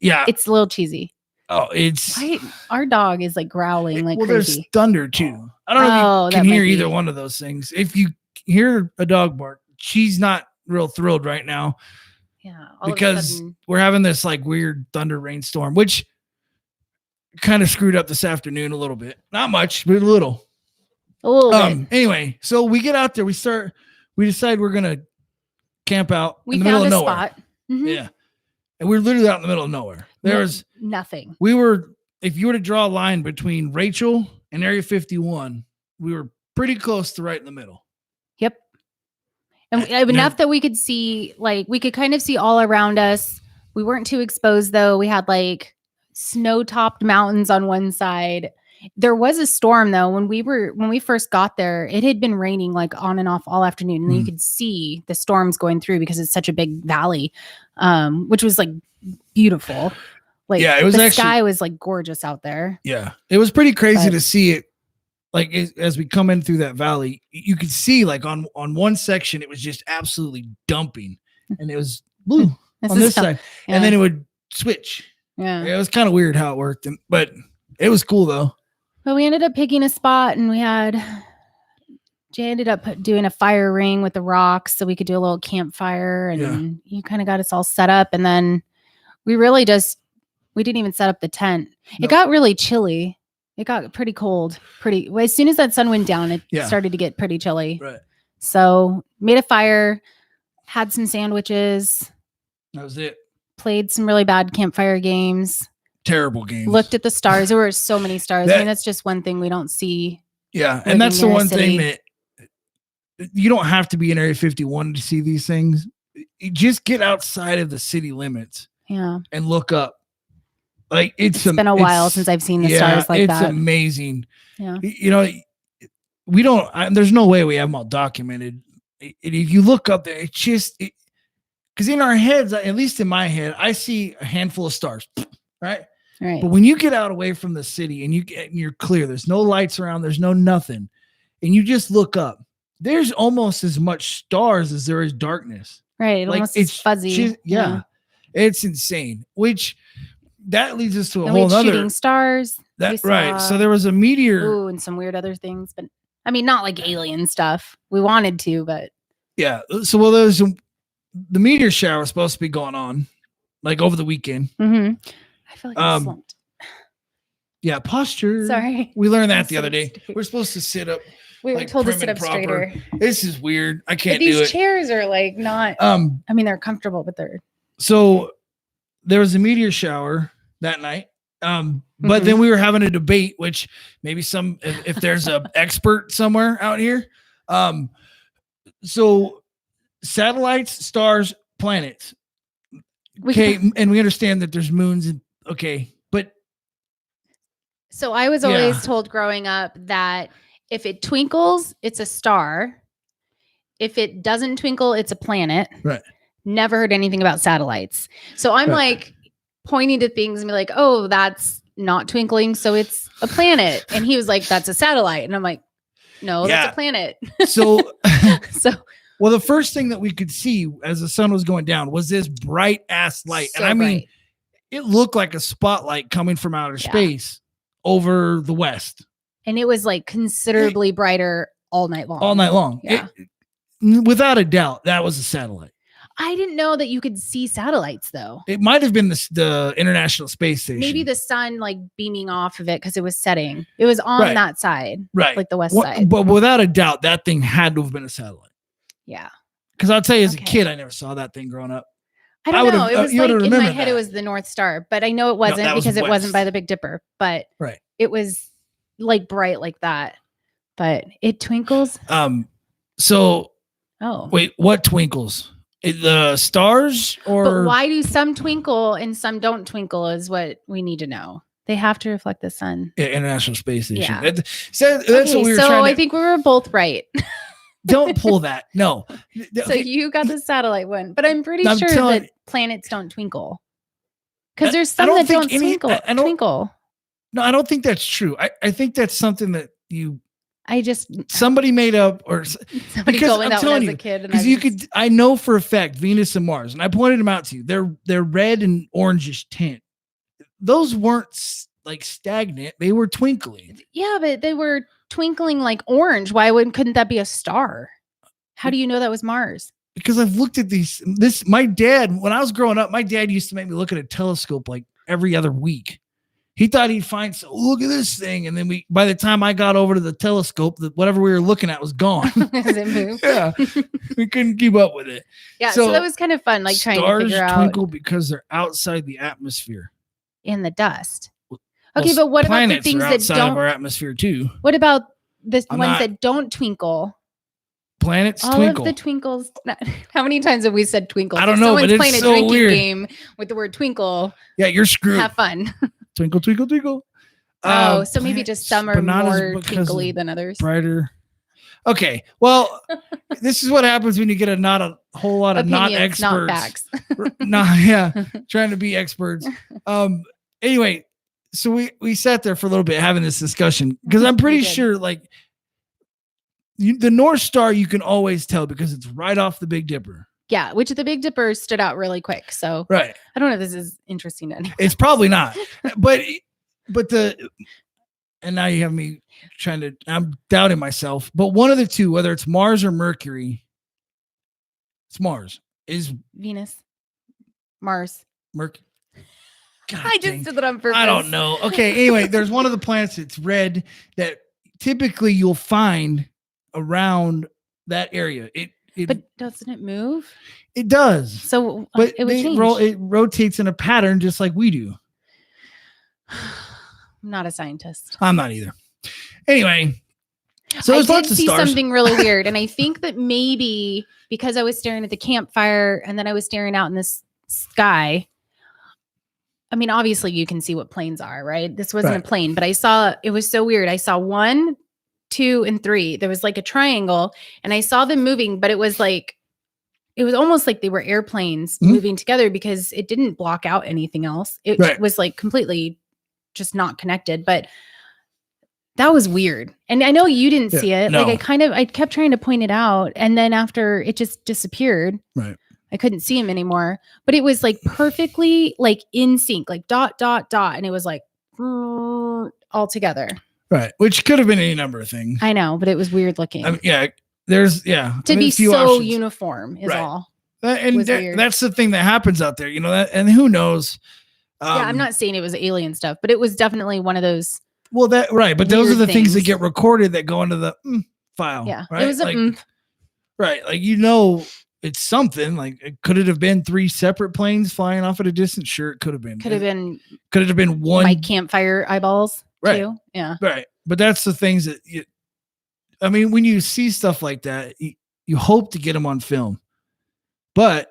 Speaker 2: it's a little cheesy.
Speaker 1: Oh, it's.
Speaker 2: Our dog is like growling like crazy.
Speaker 1: There's thunder too. I don't know if you can hear either one of those things. If you hear a dog bark, she's not real thrilled right now.
Speaker 2: Yeah.
Speaker 1: Because we're having this like weird thunder rainstorm, which kind of screwed up this afternoon a little bit. Not much, but a little.
Speaker 2: bit.
Speaker 1: Anyway, so we get out there. We decide we're going to camp out in the middle of nowhere. We found a spot. Mm-hmm. Yeah. And we're literally out in the middle of nowhere. There was
Speaker 2: nothing.
Speaker 1: If you were to draw a line between Rachel and Area 51, we were pretty close to right in the middle.
Speaker 2: Yep. And enough that we could see, like, we could kind of see all around us. We weren't too exposed, though. We had, like, snow-topped mountains on one side. There was a storm, though. When we first got there, it had been raining, like, on and off all afternoon. And you could see the storms going through because it's such a big valley, which was, like, beautiful. Like,
Speaker 1: yeah, it was
Speaker 2: the sky was like gorgeous out there.
Speaker 1: Yeah, it was pretty crazy to see it. Like as we come in through that valley, you could see like on one section, it was just absolutely dumping, and it was blue on this side, and then it would switch.
Speaker 2: Yeah,
Speaker 1: it was kind of weird how it worked, but it was cool though.
Speaker 2: But we ended up picking a spot, and Jay ended up doing a fire ring with the rocks so we could do a little campfire, and you kind of got us all set up, and then we didn't even set up the tent. No. It got really chilly. It got pretty cold. As soon as that sun went down, it started to get pretty chilly.
Speaker 1: Right.
Speaker 2: So made a fire, had some sandwiches.
Speaker 1: That was it.
Speaker 2: Played some really bad campfire games.
Speaker 1: Terrible games.
Speaker 2: Looked at the stars. There were so many stars. I mean, that's just one thing we don't see.
Speaker 1: Yeah. And that's the one thing that you don't have to be in Area 51 to see these things. You just get outside of the city limits.
Speaker 2: Yeah.
Speaker 1: And look up. Like it's
Speaker 2: been a while since I've seen the stars like that.
Speaker 1: It's amazing.
Speaker 2: Yeah.
Speaker 1: You know, we don't, there's no way we have them all documented. If you look up there, it's just, because in our heads, at least in my head, I see a handful of stars, right?
Speaker 2: Right.
Speaker 1: But when you get out away from the city and you're clear, there's no lights around, there's no nothing, and you just look up, there's almost as much stars as there is darkness.
Speaker 2: Right. Almost it's fuzzy.
Speaker 1: Just, yeah. It's insane. Which that leads us to a whole other
Speaker 2: shooting stars.
Speaker 1: Right. So there was a meteor.
Speaker 2: Ooh, and some weird other things, but I mean, not like alien stuff. We wanted to, but
Speaker 1: yeah. So there's the meteor shower was supposed to be going on, like over the weekend.
Speaker 2: Mm-hmm. I feel like I'm slumped.
Speaker 1: Yeah, posture.
Speaker 2: Sorry.
Speaker 1: We learned that the other day. We're supposed to sit up.
Speaker 2: We were told to sit up straighter.
Speaker 1: This is weird. I can't do it.
Speaker 2: These chairs are like not. I mean, they're comfortable, but they're.
Speaker 1: So there was a meteor shower that night. But then we were having a debate, which maybe if there's an expert somewhere out here. So satellites, stars, planets. Okay. And we understand that there's moons and but.
Speaker 2: So I was always told growing up that if it twinkles, it's a star. If it doesn't twinkle, it's a planet.
Speaker 1: Right.
Speaker 2: Never heard anything about satellites. So I'm like pointing to things and be like, oh, that's not twinkling. So it's a planet. And he was like, that's a satellite. And I'm like, no, that's a planet.
Speaker 1: So well, the first thing that we could see as the sun was going down was this bright ass light.
Speaker 2: So
Speaker 1: and I mean, it looked like a spotlight coming from outer space over the west.
Speaker 2: And it was like considerably brighter all night long.
Speaker 1: All night long.
Speaker 2: Yeah.
Speaker 1: Without a doubt, that was a satellite.
Speaker 2: I didn't know that you could see satellites, though.
Speaker 1: It might have been the International Space Station.
Speaker 2: Maybe the sun like beaming off of it because it was setting. It was on that side,
Speaker 1: right?
Speaker 2: Like the west side.
Speaker 1: But without a doubt, that thing had to have been a satellite.
Speaker 2: Yeah.
Speaker 1: Because I'll tell you, as a kid, I never saw that thing growing up.
Speaker 2: I don't know. It was like in my head, it was the North Star, but I know it wasn't because it wasn't by the Big Dipper. But it was like bright like that. But it twinkles.
Speaker 1: So.
Speaker 2: Oh.
Speaker 1: Wait, what twinkles? The stars or?
Speaker 2: But why do some twinkle and some don't twinkle is what we need to know. They have to reflect the sun.
Speaker 1: Yeah, International Space Station.
Speaker 2: Yeah.
Speaker 1: That's what we were trying to.
Speaker 2: I think we were both right.
Speaker 1: Don't pull that. No.
Speaker 2: So you got the satellite one, but I'm pretty sure that planets don't twinkle. Because there's some that don't twinkle.
Speaker 1: No, I don't think that's true. I think that's something that somebody made up or
Speaker 2: somebody told me that when I was a kid.
Speaker 1: Because I know for a fact Venus and Mars, and I pointed them out to you. They're red and orangish tint. Those weren't like stagnant. They were twinkling.
Speaker 2: Yeah, but they were twinkling like orange. Why couldn't that be a star? How do you know that was Mars? Because
Speaker 1: I've looked at my dad, when I was growing up, my dad used to make me look at a telescope like every other week. He thought he'd find, look at this thing. And then by the time I got over to the telescope, whatever we were looking at was gone.
Speaker 2: Has it moved?
Speaker 1: Yeah. We couldn't keep up with it.
Speaker 2: Yeah. So that was kind of fun, like trying to figure out.
Speaker 1: Stars twinkle because they're outside the atmosphere.
Speaker 2: In the dust. Okay, but what about the things that don't?
Speaker 1: Of our atmosphere too.
Speaker 2: What about the ones that don't twinkle?
Speaker 1: Planets
Speaker 2: all
Speaker 1: twinkle.
Speaker 2: All of the twinkles. How many times have we said twinkle?
Speaker 1: I don't know, but it's so
Speaker 2: playing a
Speaker 1: weird.
Speaker 2: Game with the word twinkle.
Speaker 1: Yeah, you're screwed.
Speaker 2: Have fun.
Speaker 1: Twinkle, twinkle, twinkle.
Speaker 2: So maybe just some are more twinkly than others.
Speaker 1: Brighter. Okay, well, this is what happens when you get a whole lot of
Speaker 2: opinions,
Speaker 1: not experts.
Speaker 2: Not facts.
Speaker 1: Trying to be experts. anyway, so we sat there for a little bit having this discussion because I'm pretty sure like the North Star you can always tell because it's right off the Big Dipper.
Speaker 2: Yeah, which the Big Dipper stood out really quick. So
Speaker 1: right.
Speaker 2: I don't know if this is interesting to anyone.
Speaker 1: It's probably not, but and now you have me I'm doubting myself. But one of the two, whether it's Mars or Mercury, it's Mars. Is
Speaker 2: Venus, Mars,
Speaker 1: Mercury.
Speaker 2: I just did that on purpose.
Speaker 1: I don't know. Okay. Anyway, there's one of the planets that's red that typically you'll find around that area.
Speaker 2: But doesn't it move?
Speaker 1: It does.
Speaker 2: So
Speaker 1: but
Speaker 2: it would change.
Speaker 1: It rotates in a pattern just like we do.
Speaker 2: I'm not a scientist.
Speaker 1: I'm not either. Anyway, so there's lots of stars. I did see
Speaker 2: something really weird, and I think that maybe because I was staring at the campfire and then I was staring out in this sky. I mean, obviously you can see what planes are, right? This wasn't a plane, but it was so weird. I saw 1, 2, and 3. There was like a triangle, and I saw them moving, but it was almost like they were airplanes moving together because it didn't block out anything else. It was like completely just not connected, but that was weird. And I know you didn't see it.
Speaker 1: No.
Speaker 2: Like I kept trying to point it out, and then after it just disappeared.
Speaker 1: Right.
Speaker 2: I couldn't see him anymore, but it was like perfectly like in sync, like dot, dot, dot. And it was like all together.
Speaker 1: Right. Which could have been any number of things.
Speaker 2: I know, but it was weird looking.
Speaker 1: To
Speaker 2: be so options. Uniform is all.
Speaker 1: That's the thing that happens out there, you know, and who knows?
Speaker 2: I'm not saying it was alien stuff, but it was definitely one of those.
Speaker 1: Well, but those are the things that get recorded that go into the file.
Speaker 2: Yeah.
Speaker 1: Right.
Speaker 2: It was
Speaker 1: right. Like, you know, it's something like, could it have been 3 separate planes flying off at a distance? Sure, it could have been. Could it have been one?
Speaker 2: My campfire eyeballs, too. Yeah.
Speaker 1: Right. But that's the things that when you see stuff like that, you hope to get them on film. But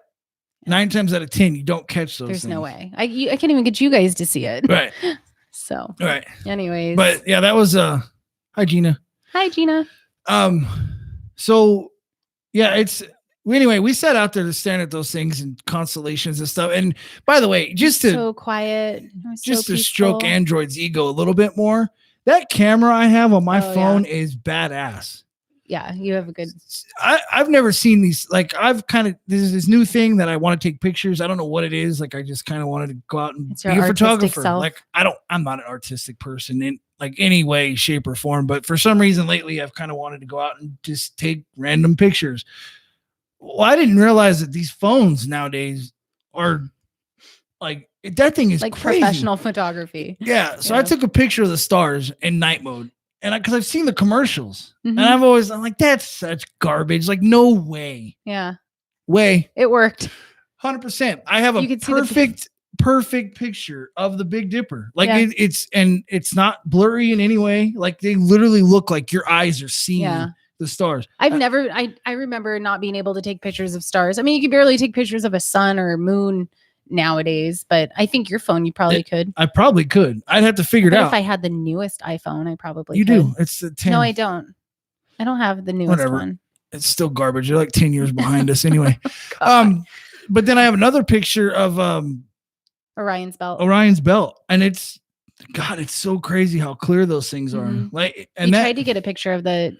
Speaker 1: 9 times out of 10, you don't catch those.
Speaker 2: There's no way. I can't even get you guys to see it.
Speaker 1: Right.
Speaker 2: So.
Speaker 1: Right.
Speaker 2: Anyways.
Speaker 1: But yeah, that was hi Gina.
Speaker 2: Hi Gina.
Speaker 1: So yeah, anyway, we sat out there to stand at those things and constellations and stuff. And by the way,
Speaker 2: so quiet,
Speaker 1: just to stroke Android's ego a little bit more, that camera I have on my phone is badass.
Speaker 2: Yeah, you have a good.
Speaker 1: I've never seen these. Like, this is this new thing that I want to take pictures. I don't know what it is. Like, I just kind of wanted to go out and be a photographer.
Speaker 2: Self.
Speaker 1: Like, I'm not an artistic person in like any way, shape, or form. But for some reason lately, I've kind of wanted to go out and just take random pictures. Well, I didn't realize that these phones nowadays are like, that thing is
Speaker 2: like
Speaker 1: crazy.
Speaker 2: Professional photography.
Speaker 1: Yeah. So I took a picture of the stars in night mode. And because I've seen the commercials, and I'm like, that's such garbage. Like, no way.
Speaker 2: Yeah.
Speaker 1: Way.
Speaker 2: It worked.
Speaker 1: 100%. I have a perfect picture of the Big Dipper. Like it's not blurry in any way. Like, they literally look like your eyes are seeing the stars.
Speaker 2: I remember not being able to take pictures of stars. I mean, you could barely take pictures of a sun or a moon nowadays, but I think your phone, you probably could.
Speaker 1: I probably could. I'd have to figure it out.
Speaker 2: If I had the newest iPhone, I probably
Speaker 1: could. Do. It's the 10.
Speaker 2: No, I don't. I don't have the newest one.
Speaker 1: It's still garbage. They're like 10 years behind us anyway. But then I have another picture of
Speaker 2: Orion's belt.
Speaker 1: And it's so crazy how clear those things are. Like, and
Speaker 2: tried to get a picture of the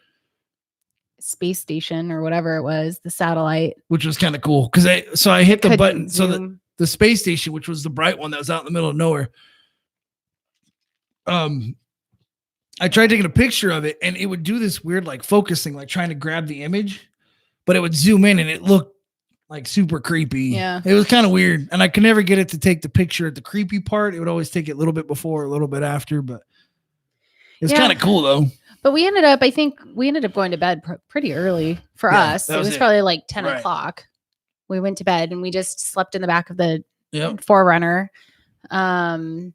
Speaker 2: space station or whatever it was, the satellite,
Speaker 1: which was kind of cool because I hit the button. Zoom. So the space station, which was the bright one that was out in the middle of nowhere. I tried taking a picture of it, and it would do this weird like focusing, like trying to grab the image, but it would zoom in, and it looked like super creepy.
Speaker 2: Yeah,
Speaker 1: it was kind of weird, and I could never get it to take the picture at the creepy part. It would always take it a little bit before, a little bit after, but it's kind of cool though.
Speaker 2: But we ended up going to bed pretty early for us. It was probably like 10 o'clock. We went to bed and we just slept in the back of the Forerunner. Didn't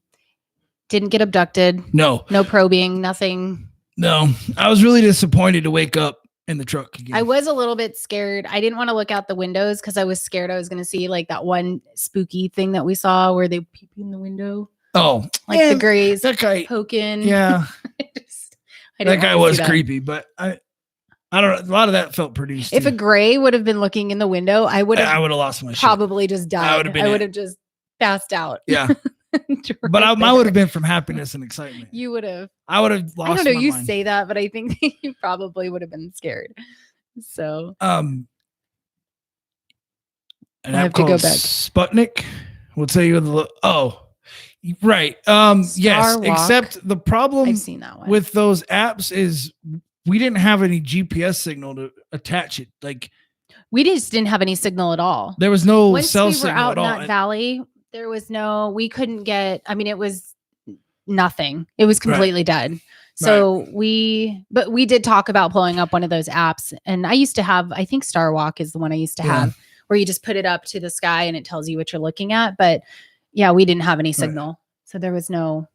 Speaker 2: get abducted. No probing, nothing.
Speaker 1: No, I was really disappointed to wake up in the truck again.
Speaker 2: I was a little bit scared. I didn't want to look out the windows because I was scared I was going to see like that one spooky thing that we saw where they peep in the window.
Speaker 1: Oh,
Speaker 2: like the grays
Speaker 1: that guy
Speaker 2: poking.
Speaker 1: Yeah. That guy was creepy, but I don't know. A lot of that felt produced.
Speaker 2: If a gray would have been looking in the window, I would have
Speaker 1: lost my shit.
Speaker 2: Probably just died. I would have just passed out.
Speaker 1: Yeah. But mine would have been from happiness and excitement.
Speaker 2: You would have.
Speaker 1: I would have lost.
Speaker 2: I don't know. You
Speaker 1: mind.
Speaker 2: say that, but I think you probably would have been scared. So.
Speaker 1: An app called Sputnik will tell you right. Yes.
Speaker 2: Walk.
Speaker 1: Except the problem
Speaker 2: I've seen that one.
Speaker 1: with those apps is we didn't have any GPS signal to attach it. Like
Speaker 2: we just didn't have any signal at all.
Speaker 1: There was no
Speaker 2: Once
Speaker 1: cell
Speaker 2: we
Speaker 1: signal
Speaker 2: were out
Speaker 1: at all.
Speaker 2: in that valley, there was we couldn't get, I mean, it was nothing. It was completely dead. So we did talk about pulling up one of those apps, and I used to have, I think Star Walk is the one I used to have, where you just put it up to the sky and it tells you what you're looking at. But yeah, we didn't have any signal. Right. So there was no.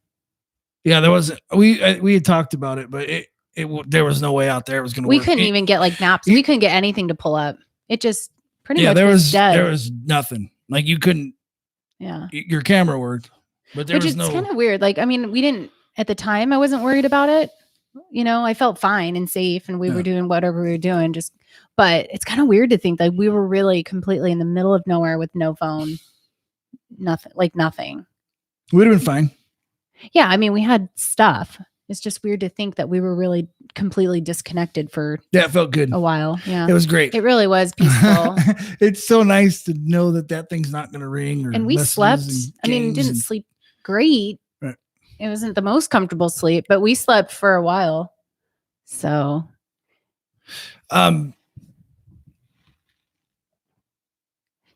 Speaker 2: Yeah,
Speaker 1: there wasn't. We had talked about it, but there was no way out there it was going to work.
Speaker 2: We couldn't even get like maps. We couldn't get anything to pull up. It just pretty much
Speaker 1: was
Speaker 2: dead.
Speaker 1: There was nothing. Like you couldn't.
Speaker 2: Yeah.
Speaker 1: Your camera worked, but there was no.
Speaker 2: Which is kind of weird. Like, I mean, we didn't at the time. I wasn't worried about it. You know, I felt fine and safe, and we were doing whatever we were doing. But it's kind of weird to think that we were really completely in the middle of nowhere with no phone, nothing.
Speaker 1: We'd have been fine.
Speaker 2: Yeah, I mean, we had stuff. It's just weird to think that we were really completely disconnected for
Speaker 1: it felt good
Speaker 2: a while. Yeah,
Speaker 1: it was great.
Speaker 2: It really was peaceful.
Speaker 1: It's so nice to know that thing's not going to ring.
Speaker 2: And we slept. I mean, didn't sleep great.
Speaker 1: Right.
Speaker 2: It wasn't the most comfortable sleep, but we slept for a while. So,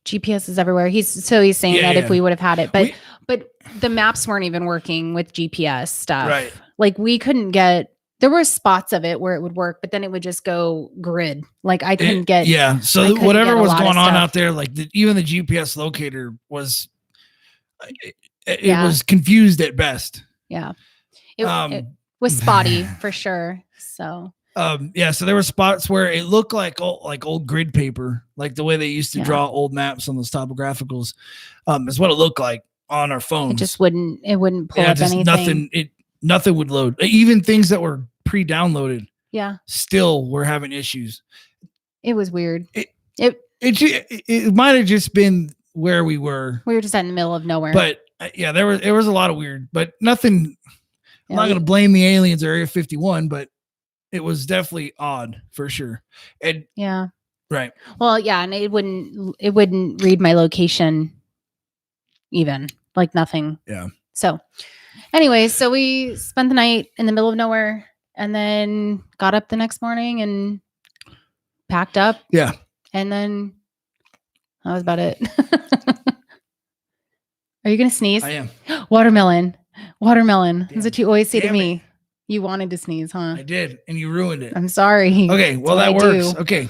Speaker 2: GPS is everywhere. He's saying that if we would have had it, but the maps weren't even working with GPS stuff.
Speaker 1: Right.
Speaker 2: Like we couldn't get, there were spots of it where it would work, but then it would just go grid. Like I couldn't get.
Speaker 1: Yeah. So whatever was going on out there, like even the GPS locator was, it was confused at best.
Speaker 2: Yeah. It was spotty for sure. So.
Speaker 1: So there were spots where it looked like old grid paper, like the way they used to draw old maps on those topographicals, is what it looked like on our phones.
Speaker 2: It just wouldn't pull up anything.
Speaker 1: Nothing would load. Even things that were pre-downloaded.
Speaker 2: Yeah.
Speaker 1: Still were having issues.
Speaker 2: It was weird.
Speaker 1: It might have just been where we were.
Speaker 2: We were just in the middle of nowhere.
Speaker 1: But there was a lot of weird, but nothing. I'm not going to blame the aliens or Area 51, but it was definitely odd for sure. And right.
Speaker 2: Well, yeah, and it wouldn't read my location even, like nothing.
Speaker 1: Yeah.
Speaker 2: So anyway, so we spent the night in the middle of nowhere and then got up the next morning and packed up.
Speaker 1: Yeah.
Speaker 2: And then that was about it. Are you going to sneeze?
Speaker 1: I am.
Speaker 2: Watermelon. Damn. That's what you always say to me.
Speaker 1: It.
Speaker 2: You wanted to sneeze, huh?
Speaker 1: I did, and you ruined it.
Speaker 2: I'm sorry.
Speaker 1: Okay, well that works. Okay.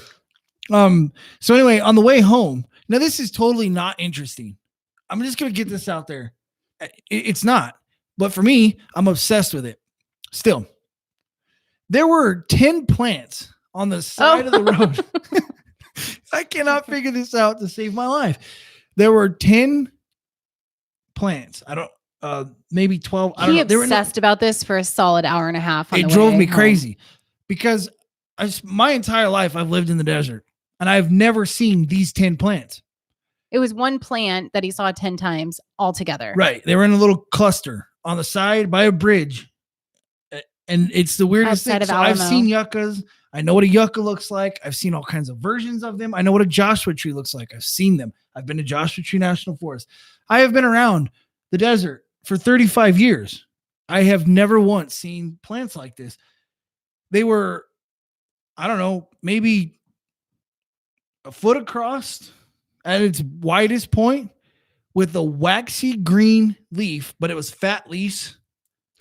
Speaker 1: So anyway, on the way home, now this is totally not interesting. I'm just gonna get this out there. It's not, but for me, I'm obsessed with it. Still, there were 10 plants on the side of the road. I cannot figure this out to save my life. There were 10 plants. I don't. Maybe 12. I don't know.
Speaker 2: He obsessed about this for a solid hour and a half.
Speaker 1: It drove me crazy because my entire life I've lived in the desert and I've never seen these 10 plants.
Speaker 2: It was one plant that he saw 10 times altogether.
Speaker 1: Right. They were in a little cluster on the side by a bridge. And it's the weirdest thing. So I've seen yuccas. I know what a yucca looks like. I've seen all kinds of versions of them. I know what a Joshua tree looks like. I've seen them. I've been to Joshua Tree National Forest. I have been around the desert for 35 years. I have never once seen plants like this. They were, I don't know, maybe a foot across at its widest point with a waxy green leaf, but it was fat leaves.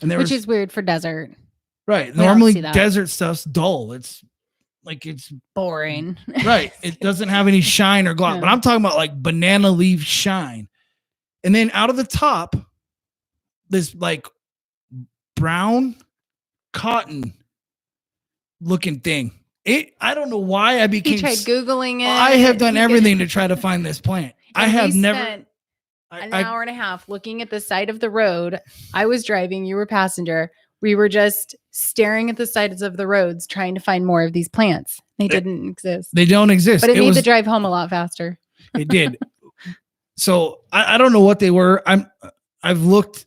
Speaker 2: Which is weird for desert.
Speaker 1: Right. Normally desert stuff's dull. It's
Speaker 2: boring.
Speaker 1: Right. It doesn't have any shine or gloss, but I'm talking about like banana leaf shine. And then out of the top, this like brown cotton looking thing. I don't know why I became.
Speaker 2: He tried Googling it.
Speaker 1: I have done everything to try to find this plant. I have never.
Speaker 2: Spent an hour and a half looking at the side of the road. I was driving. You were passenger. We were just staring at the sides of the roads, trying to find more of these plants. They didn't exist.
Speaker 1: They don't exist.
Speaker 2: But it made the drive home a lot faster.
Speaker 1: It did. So I don't know what they were. I've looked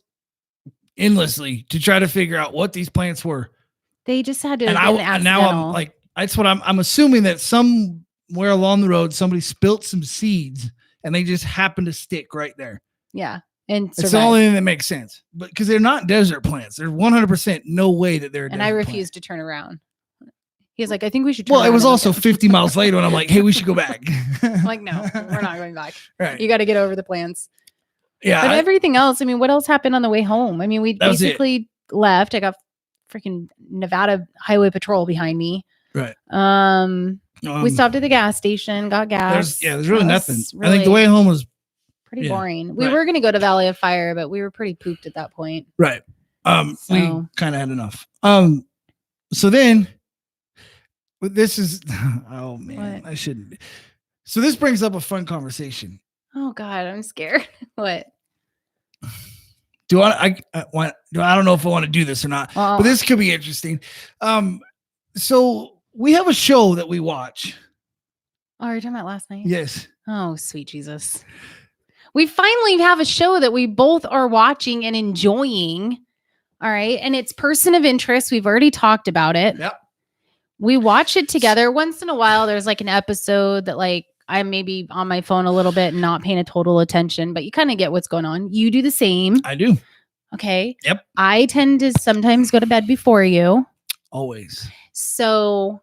Speaker 1: endlessly to try to figure out what these plants were.
Speaker 2: They just had to.
Speaker 1: And now I'm like, that's what I'm assuming that somewhere along the road somebody spilt some seeds and they just happened to stick right there.
Speaker 2: Yeah. And
Speaker 1: it's the only thing that makes sense. But because they're not desert plants. There's 100% no way that they're a desert
Speaker 2: I refused to turn around. He was like, I think we should turn around.
Speaker 1: Well, it was also 50 miles later and I'm like, hey, we should go back.
Speaker 2: I'm like, no, we're not going back.
Speaker 1: Right.
Speaker 2: You got to get over the plants.
Speaker 1: Yeah.
Speaker 2: But everything else, I mean, what else happened on the way home? I mean, we basically left. I got freaking Nevada Highway Patrol behind me.
Speaker 1: Right.
Speaker 2: We stopped at the gas station, got gas.
Speaker 1: There's really nothing. Really, I think the way home was
Speaker 2: pretty boring. We were going to go to Valley of Fire, but we were pretty pooped at that point.
Speaker 1: Right. We kind of had enough. So then this is, oh man, what? I shouldn't. So this brings up a fun conversation.
Speaker 2: Oh God, I'm scared. What?
Speaker 1: I don't know if I want to do this or not, but this could be interesting. So we have a show that we watch.
Speaker 2: Oh, you're talking about last night?
Speaker 1: Yes.
Speaker 2: Oh, sweet Jesus. We finally have a show that we both are watching and enjoying. All right. And it's Person of Interest. We've already talked about it.
Speaker 1: Yep.
Speaker 2: We watch it together. Once in a while, there's like an episode that like I may be on my phone a little bit and not paying a total attention, but you kind of get what's going on. You do the same.
Speaker 1: I do.
Speaker 2: Okay.
Speaker 1: Yep.
Speaker 2: I tend to sometimes go to bed before you.
Speaker 1: Always.
Speaker 2: So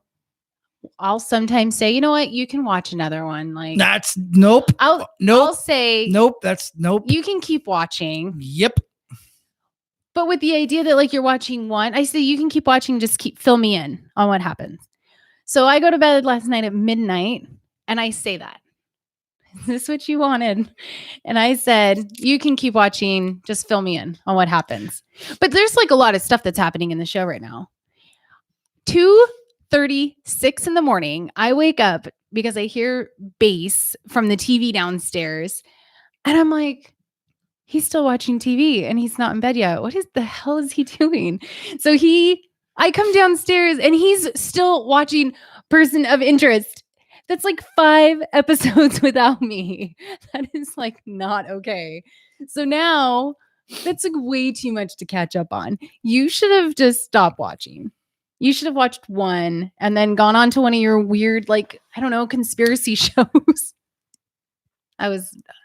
Speaker 2: I'll sometimes say, you know what, you can watch another one. Like
Speaker 1: that's nope.
Speaker 2: I'll say
Speaker 1: nope. That's nope.
Speaker 2: You can keep watching.
Speaker 1: Yep.
Speaker 2: But with the idea that like you're watching one, I say you can keep watching, just fill me in on what happens. So I go to bed last night at midnight and I say that. Is this what you wanted? And I said, you can keep watching, just fill me in on what happens. But there's like a lot of stuff that's happening in the show right now. 2:36 in the morning, I wake up because I hear bass from the TV downstairs. And I'm like, he's still watching TV and he's not in bed yet. What the hell is he doing? So I come downstairs and he's still watching Person of Interest. That's like 5 episodes without me. That is like not okay. So now that's like way too much to catch up on. You should have just stopped watching. You should have watched one and then gone on to one of your weird, like, I don't know, conspiracy shows.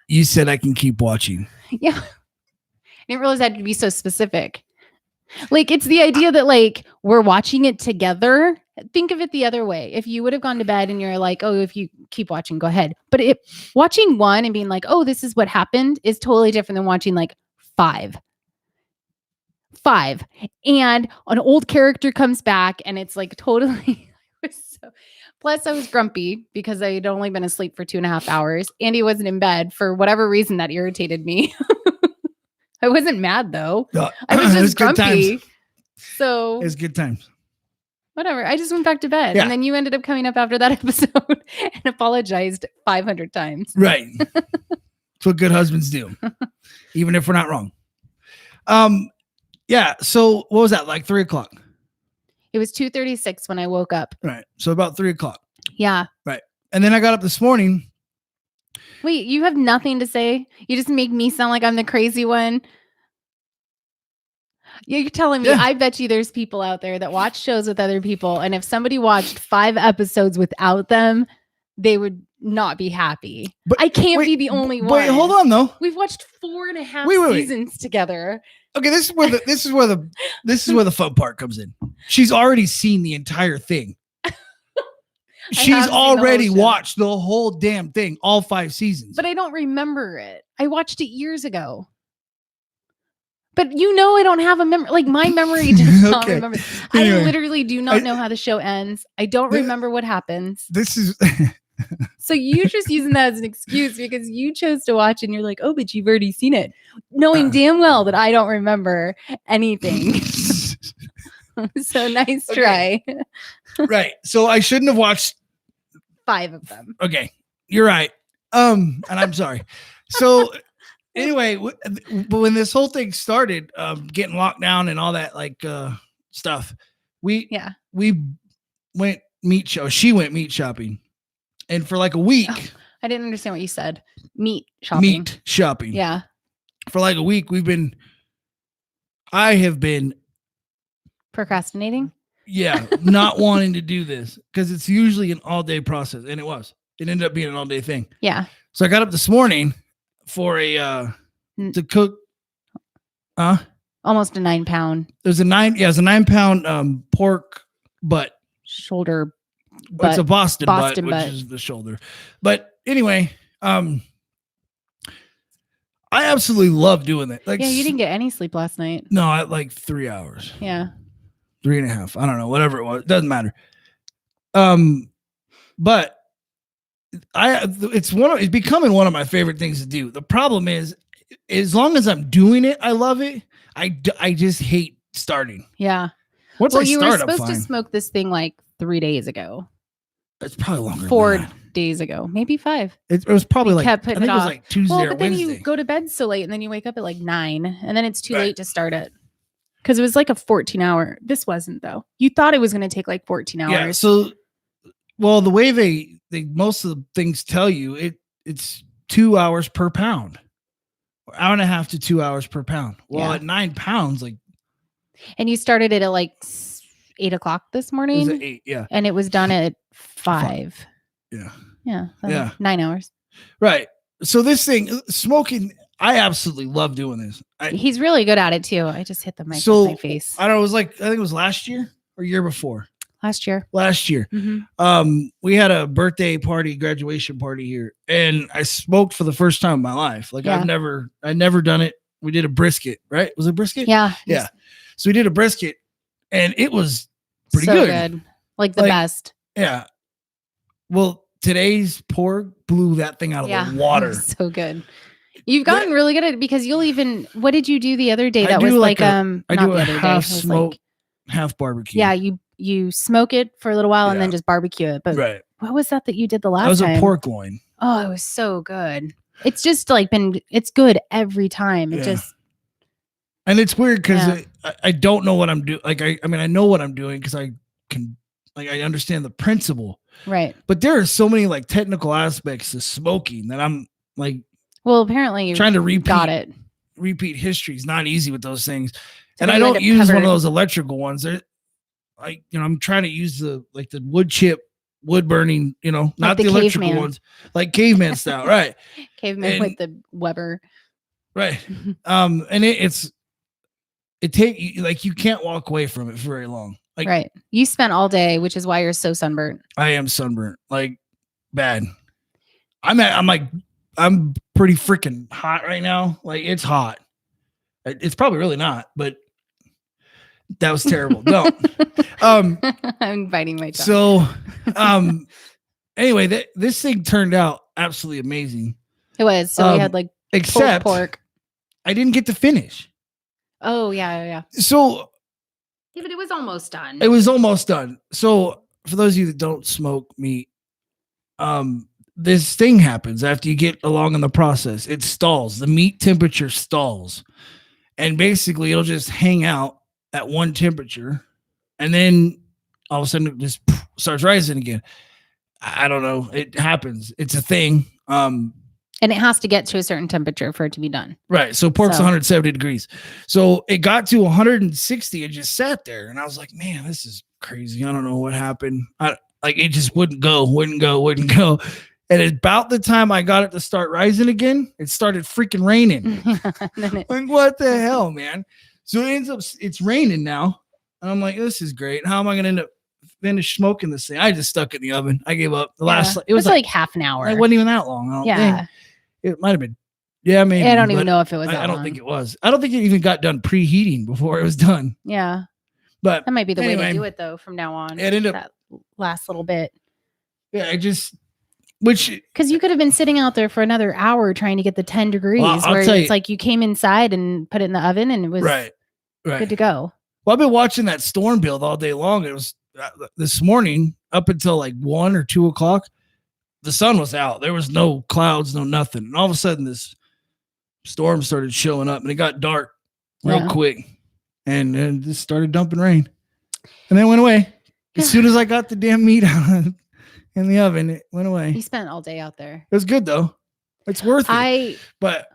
Speaker 1: You said I can keep watching.
Speaker 2: Yeah. I didn't realize that to be so specific. Like, it's the idea that, like, we're watching it together. Think of it the other way. If you would have gone to bed and you're like, oh, if you keep watching, go ahead. But watching one and being like, oh, this is what happened is totally different than watching like 5. And an old character comes back and it's like totally. Plus, I was grumpy because I had only been asleep for 2.5 hours. Andy wasn't in bed for whatever reason that irritated me. I wasn't mad though. I was just grumpy. So
Speaker 1: it's good times.
Speaker 2: Whatever. I just went back to bed. Yeah. And then you ended up coming up after that episode and apologized 500 times.
Speaker 1: Right. That's what good husbands do. Even if we're not wrong. Yeah. So what was that? Like 3:00?
Speaker 2: It was 2:36 when I woke up.
Speaker 1: Right. So about 3:00.
Speaker 2: Yeah.
Speaker 1: Right. And then I got up this morning.
Speaker 2: Wait, you have nothing to say? You just make me sound like I'm the crazy one. You're telling me, I bet you there's people out there that watch shows with other people. And if somebody watched 5 episodes without them, they would not be happy. But I can't be the only one.
Speaker 1: Wait, hold on though.
Speaker 2: We've watched 4.5 seasons together.
Speaker 1: Okay, this is where the fun part comes in. She's already seen the entire thing. She's already watched the whole damn thing, all 5 seasons.
Speaker 2: But I don't remember it. I watched it years ago. But I don't have a memory. Like, my memory does not remember. Anyway, I literally do not know how the show ends. I don't remember what happens.
Speaker 1: This is...
Speaker 2: So you're just using that as an excuse because you chose to watch and you're like, oh, but you've already seen it. Knowing damn well that I don't remember anything. So nice try.
Speaker 1: Right. So I shouldn't have watched
Speaker 2: 5 of them.
Speaker 1: Okay. You're right. And I'm sorry. So anyway, when this whole thing started, getting locked down and all that like stuff, we went she went meat shopping. And for like a week.
Speaker 2: I didn't understand what you said. Meat shopping.
Speaker 1: Meat shopping.
Speaker 2: Yeah.
Speaker 1: for like a week, I have been
Speaker 2: procrastinating.
Speaker 1: Yeah, not wanting to do this because it's usually an all-day process, and it ended up being an all-day thing.
Speaker 2: Yeah.
Speaker 1: So I got up this morning for to cook.
Speaker 2: Almost a 9-pound.
Speaker 1: It was a 9-pound pork butt.
Speaker 2: Shoulder butt.
Speaker 1: It's a Boston butt, which is the shoulder. But anyway, I absolutely love doing that. Like,
Speaker 2: yeah, you didn't get any sleep last night.
Speaker 1: No, at like 3 hours.
Speaker 2: Yeah.
Speaker 1: 3.5. I don't know, whatever it was. It doesn't matter. But it's becoming one of my favorite things to do. The problem is, as long as I'm doing it, I love it. I just hate starting.
Speaker 2: Yeah.
Speaker 1: Once
Speaker 2: you were supposed to smoke this thing like 3 days ago.
Speaker 1: It's probably longer.
Speaker 2: 4 days ago, maybe 5.
Speaker 1: It was probably
Speaker 2: I think it was
Speaker 1: like Tuesday or
Speaker 2: but
Speaker 1: Wednesday.
Speaker 2: Then you go to bed so late, and then you wake up at like 9, and then it's too late to start it. Because it was like a 14-hour. This wasn't, though. You thought it was going to take like 14 hours.
Speaker 1: Yeah. So, well, the way they most of the things tell you, it's 2 hours per pound, or hour and a half to 2 hours per pound. Well, at 9 pounds, like.
Speaker 2: And you started it at like 8 o'clock this morning.
Speaker 1: It was at 8, yeah.
Speaker 2: And it was done at 5.
Speaker 1: Yeah.
Speaker 2: Yeah. 9 hours.
Speaker 1: Right. So this thing, smoking, I absolutely love doing this.
Speaker 2: He's really good at it too. I just hit the mic with my face.
Speaker 1: I don't know. I think it was last year or year before.
Speaker 2: Last year.
Speaker 1: Mm-hmm. We had a birthday party, graduation party here, and I smoked for the first time in my life. Like I'd never done it. We did a brisket, right? Was it brisket?
Speaker 2: Yeah.
Speaker 1: Yeah. So we did a brisket, and it was pretty
Speaker 2: good. Like the best.
Speaker 1: Yeah. Well, today's pork blew that thing out of the water.
Speaker 2: So good. You've gotten really good at it because you'll even. What did you do the other day? That was like
Speaker 1: I do a half smoke, half barbecue.
Speaker 2: Yeah, you smoke it for a little while and then just barbecue it. But what was that you did the last time?
Speaker 1: That was a pork loin.
Speaker 2: Oh, it was so good. It's just like it's good every time. It just.
Speaker 1: And it's weird because I don't know what I'm doing. Like I mean I know what I'm doing because I can I understand the principle.
Speaker 2: Right.
Speaker 1: But there are so many like technical aspects to smoking that I'm like.
Speaker 2: Well, apparently,
Speaker 1: trying to repeat history is not easy with those things, and I don't use one of those electrical ones. I'm trying to use the wood chip, wood burning, not the electrical ones, like caveman style, right?
Speaker 2: Caveman with the Weber,
Speaker 1: right? And you can't walk away from it for very long.
Speaker 2: Right. You spent all day, which is why you're so sunburnt.
Speaker 1: I am sunburnt, like bad. I'm pretty freaking hot right now. Like it's hot. It's probably really not, but that was terrible. No.
Speaker 2: I'm biting my tongue.
Speaker 1: So, anyway, this thing turned out absolutely amazing.
Speaker 2: It was. So we had like
Speaker 1: except
Speaker 2: pork.
Speaker 1: I didn't get to finish.
Speaker 2: Oh yeah.
Speaker 1: So.
Speaker 2: Yeah, but it was almost done.
Speaker 1: It was almost done. So for those of you that don't smoke meat, this thing happens after you get along in the process. It stalls. The meat temperature stalls. And basically it'll just hang out at one temperature. And then all of a sudden it just starts rising again. I don't know. It happens. It's a thing.
Speaker 2: And it has to get to a certain temperature for it to be done.
Speaker 1: Right. So pork's 170 degrees. So it got to 160 and just sat there. And I was like, man, this is crazy. I don't know what happened. It just wouldn't go. And about the time I got it to start rising again, it started freaking raining. Like, what the hell, man? So it's raining now. And I'm like, this is great. How am I going to end up finish smoking this thing? I just stuck it in the oven. I gave up. It was like
Speaker 2: half an hour.
Speaker 1: It wasn't even that long. I don't think. It might have been. Yeah, maybe.
Speaker 2: I don't even know if it was that
Speaker 1: I don't think it was. I don't think it even got done preheating before it was done.
Speaker 2: Yeah.
Speaker 1: But
Speaker 2: that might be the way to do it, though, from now on.
Speaker 1: It ended up
Speaker 2: that last little bit.
Speaker 1: Yeah,
Speaker 2: because you could have been sitting out there for another hour trying to get the 10 degrees it's like you came inside and put it in the oven and it was good to go.
Speaker 1: Well, I've been watching that storm build all day long. It was this morning up until like 1 or 2 o'clock. The sun was out. There was no clouds, no nothing. And all of a sudden this storm started showing up and it got dark real quick and it just started dumping rain and then it went away. As soon as I got the damn meat out in the oven, it went away.
Speaker 2: You spent all day out there.
Speaker 1: It was good though. It's worth it.
Speaker 2: But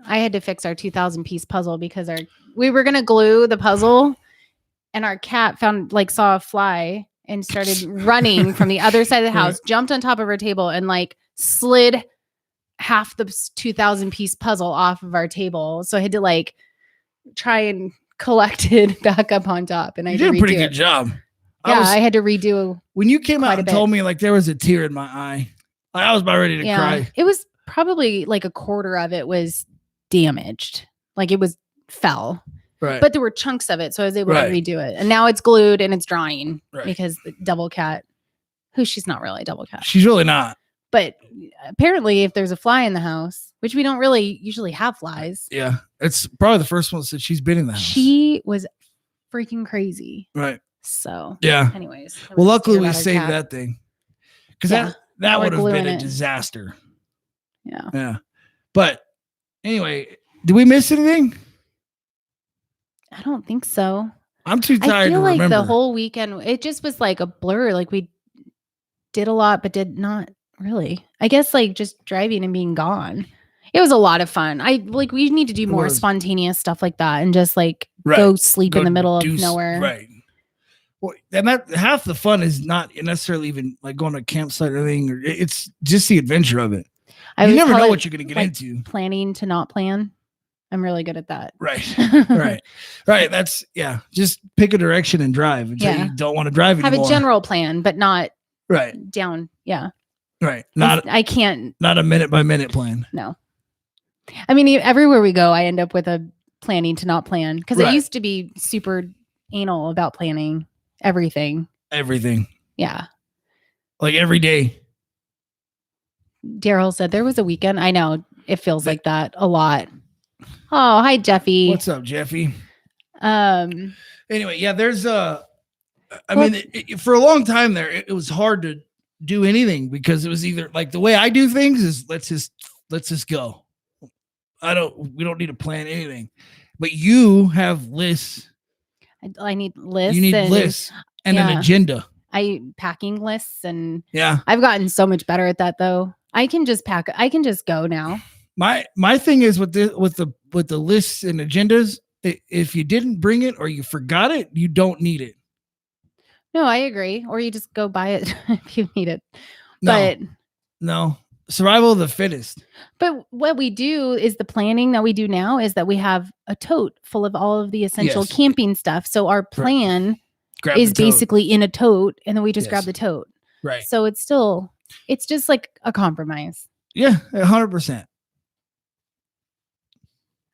Speaker 2: I had to fix our 2,000 piece puzzle because we were gonna glue the puzzle, and our cat saw a fly and started running from the other side of the house, jumped on top of our table, and slid half the 2,000 piece puzzle off of our table. So I had to try and collect it back up on top. And I did a pretty good
Speaker 1: job.
Speaker 2: I had to redo.
Speaker 1: When you came out and told me there was a tear in my eye, I was about ready to cry.
Speaker 2: It was probably a quarter of it was damaged. It fell.
Speaker 1: Right.
Speaker 2: But there were chunks of it, so I was able to redo it. And now it's glued and it's drying because the double cat, she's not really a double cat.
Speaker 1: She's really not.
Speaker 2: But apparently if there's a fly in the house, which we don't really usually have flies.
Speaker 1: Yeah. It's probably the first one since she's been in the house.
Speaker 2: She was freaking crazy.
Speaker 1: Right.
Speaker 2: So,
Speaker 1: anyways. Well, luckily we saved that thing. Because that would have been a disaster.
Speaker 2: Yeah.
Speaker 1: Yeah. But anyway, did we miss anything?
Speaker 2: I don't think so.
Speaker 1: I'm too tired to remember.
Speaker 2: The whole weekend, it just was a blur. We did a lot, but did not really. I guess just driving and being gone. It was a lot of fun. We need to do more spontaneous stuff like that and just go sleep in the middle of nowhere.
Speaker 1: Right. Well, and that half the fun is not necessarily even going to a campsite or anything. It's just the adventure of it. You never know what you're going to get into.
Speaker 2: Planning to not plan. I'm really good at that.
Speaker 1: Right. That's just pick a direction and drive until you don't want to drive anymore.
Speaker 2: Have a general plan, but not down. Yeah.
Speaker 1: Right.
Speaker 2: I can't.
Speaker 1: Not a minute by minute plan.
Speaker 2: No. I mean, everywhere we go, I end up with a planning to not plan because I used to be super anal about planning everything. Yeah. Every day. Daryl said there was a weekend. I know it feels like that a lot. Oh, hi, Jeffy.
Speaker 1: What's up, Jeffy? Anyway, there's for a long time there, it was hard to do anything because it was either the way I do things is let's just go. We don't need to plan anything, but you have lists.
Speaker 2: I need lists.
Speaker 1: You need lists and an agenda.
Speaker 2: Packing lists and
Speaker 1: yeah,
Speaker 2: I've gotten so much better at that though. I can just pack. I can just go now.
Speaker 1: My thing is with the lists and agendas, if you didn't bring it or you forgot it, you don't need it.
Speaker 2: No, I agree. Or you just go buy it if you need it.
Speaker 1: No, survival of the fittest.
Speaker 2: But what we do is the planning that we do now is that we have a tote full of all of the essential camping stuff. So our plan is basically in a tote, and then we just grab the tote.
Speaker 1: Right.
Speaker 2: So it's just a compromise.
Speaker 1: Yeah, 100%.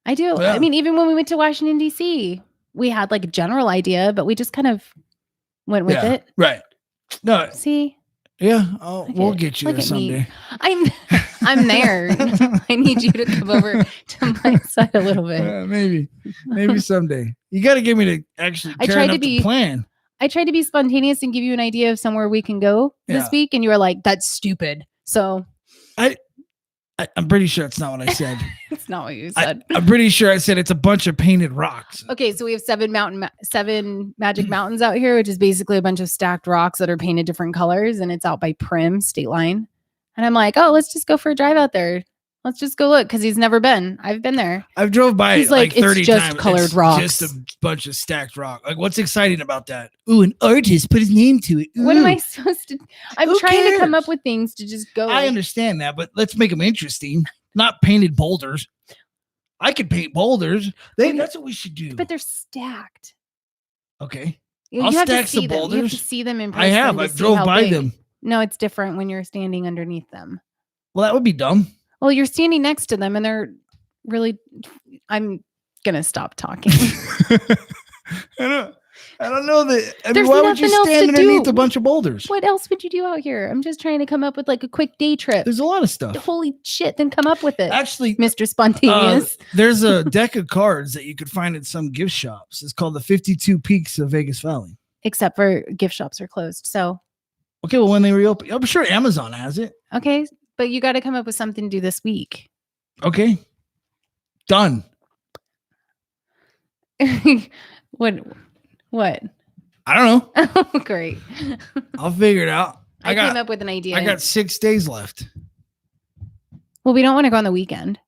Speaker 2: I do. Yeah. I mean, even when we went to Washington, D.C., we had a general idea, but we just kind of went with it.
Speaker 1: Right. No.
Speaker 2: See?
Speaker 1: Yeah. We'll get you there someday.
Speaker 2: I'm there. I need you to come over to my side a little bit.
Speaker 1: Maybe someday. You got to get me to actually plan.
Speaker 2: I tried to be spontaneous and give you an idea of somewhere we can go this week, and you were like, "That's stupid." So
Speaker 1: I'm pretty sure it's not what I said.
Speaker 2: It's not what you said.
Speaker 1: I'm pretty sure I said it's a bunch of painted rocks.
Speaker 2: Okay, so we have 7 magic mountains out here, which is basically a bunch of stacked rocks that are painted different colors, and it's out by Prim State Line. And I'm like, oh, let's just go for a drive out there. Let's just go look because he's never been. I've been there.
Speaker 1: I've drove by it 30
Speaker 2: it's just
Speaker 1: times.
Speaker 2: Colored rocks.
Speaker 1: Just a bunch of stacked rock. What's exciting about that? Ooh, an artist put his name to it. Ooh.
Speaker 2: What am I supposed to? I'm trying to come up with things to just go.
Speaker 1: I understand that, but let's make them interesting. Not painted boulders. I could paint boulders. That's what we should do.
Speaker 2: But they're stacked.
Speaker 1: Okay.
Speaker 2: I'll stack some boulders. You have to see them in person.
Speaker 1: I have. I've drove by them.
Speaker 2: No, it's different when you're standing underneath them.
Speaker 1: Well, that would be dumb.
Speaker 2: Well, you're standing next to them and they're really... I'm going to stop talking.
Speaker 1: I don't know that. Why would you stand underneath a bunch of boulders?
Speaker 2: What else would you do out here? I'm just trying to come up with a quick day trip.
Speaker 1: There's a lot of stuff.
Speaker 2: Holy shit, then come up with it.
Speaker 1: Actually,
Speaker 2: Mr. Spontaneous.
Speaker 1: There's a deck of cards that you could find in some gift shops. It's called the 52 Peaks of Vegas Valley.
Speaker 2: Except for gift shops are closed. So.
Speaker 1: Okay, well, when they reopen, I'm sure Amazon has it.
Speaker 2: Okay, but you got to come up with something to do this week.
Speaker 1: Okay. Done.
Speaker 2: What?
Speaker 1: I don't know.
Speaker 2: Oh, great.
Speaker 1: I'll figure it out.
Speaker 2: I came up with an idea.
Speaker 1: I got 6 days left.
Speaker 2: Well, we don't want to go on the weekend.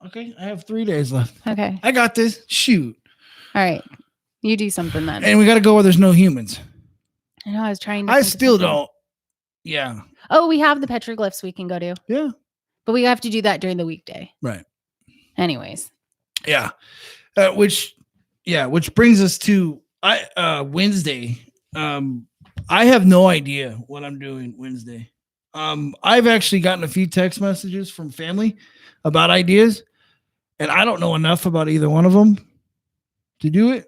Speaker 1: Okay, I have 3 days left.
Speaker 2: Okay.
Speaker 1: I got this. Shoot.
Speaker 2: All right. You do something then.
Speaker 1: And we got to go where there's no humans.
Speaker 2: I know. I was trying to.
Speaker 1: I still don't. Yeah.
Speaker 2: Oh, we have the petroglyphs we can go to.
Speaker 1: Yeah.
Speaker 2: But we have to do that during the weekday.
Speaker 1: Right.
Speaker 2: Anyways.
Speaker 1: Yeah. Which brings us to Wednesday. I have no idea what I'm doing Wednesday. I've actually gotten a few text messages from family about ideas, and I don't know enough about either one of them to do it.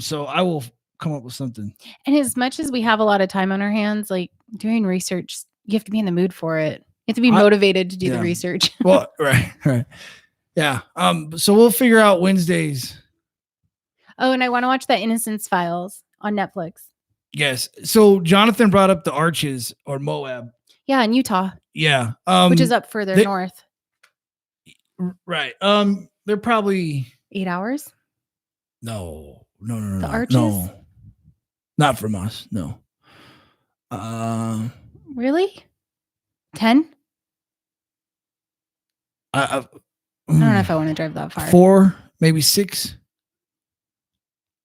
Speaker 1: So I will come up with something.
Speaker 2: And as much as we have a lot of time on our hands, like doing research, you have to be in the mood for it. You have to be motivated to do the research.
Speaker 1: Well, right. Yeah. So we'll figure out Wednesdays.
Speaker 2: Oh, and I want to watch that Innocence Files on Netflix.
Speaker 1: Yes. So Jonathan brought up the Arches or Moab.
Speaker 2: Yeah, in Utah.
Speaker 1: Yeah.
Speaker 2: Which is up further north.
Speaker 1: Right. They're probably
Speaker 2: 8 hours.
Speaker 1: No.
Speaker 2: The Arches?
Speaker 1: No. Not from us. No.
Speaker 2: Really? 10? I don't know if I want to drive that far.
Speaker 1: 4, maybe 6.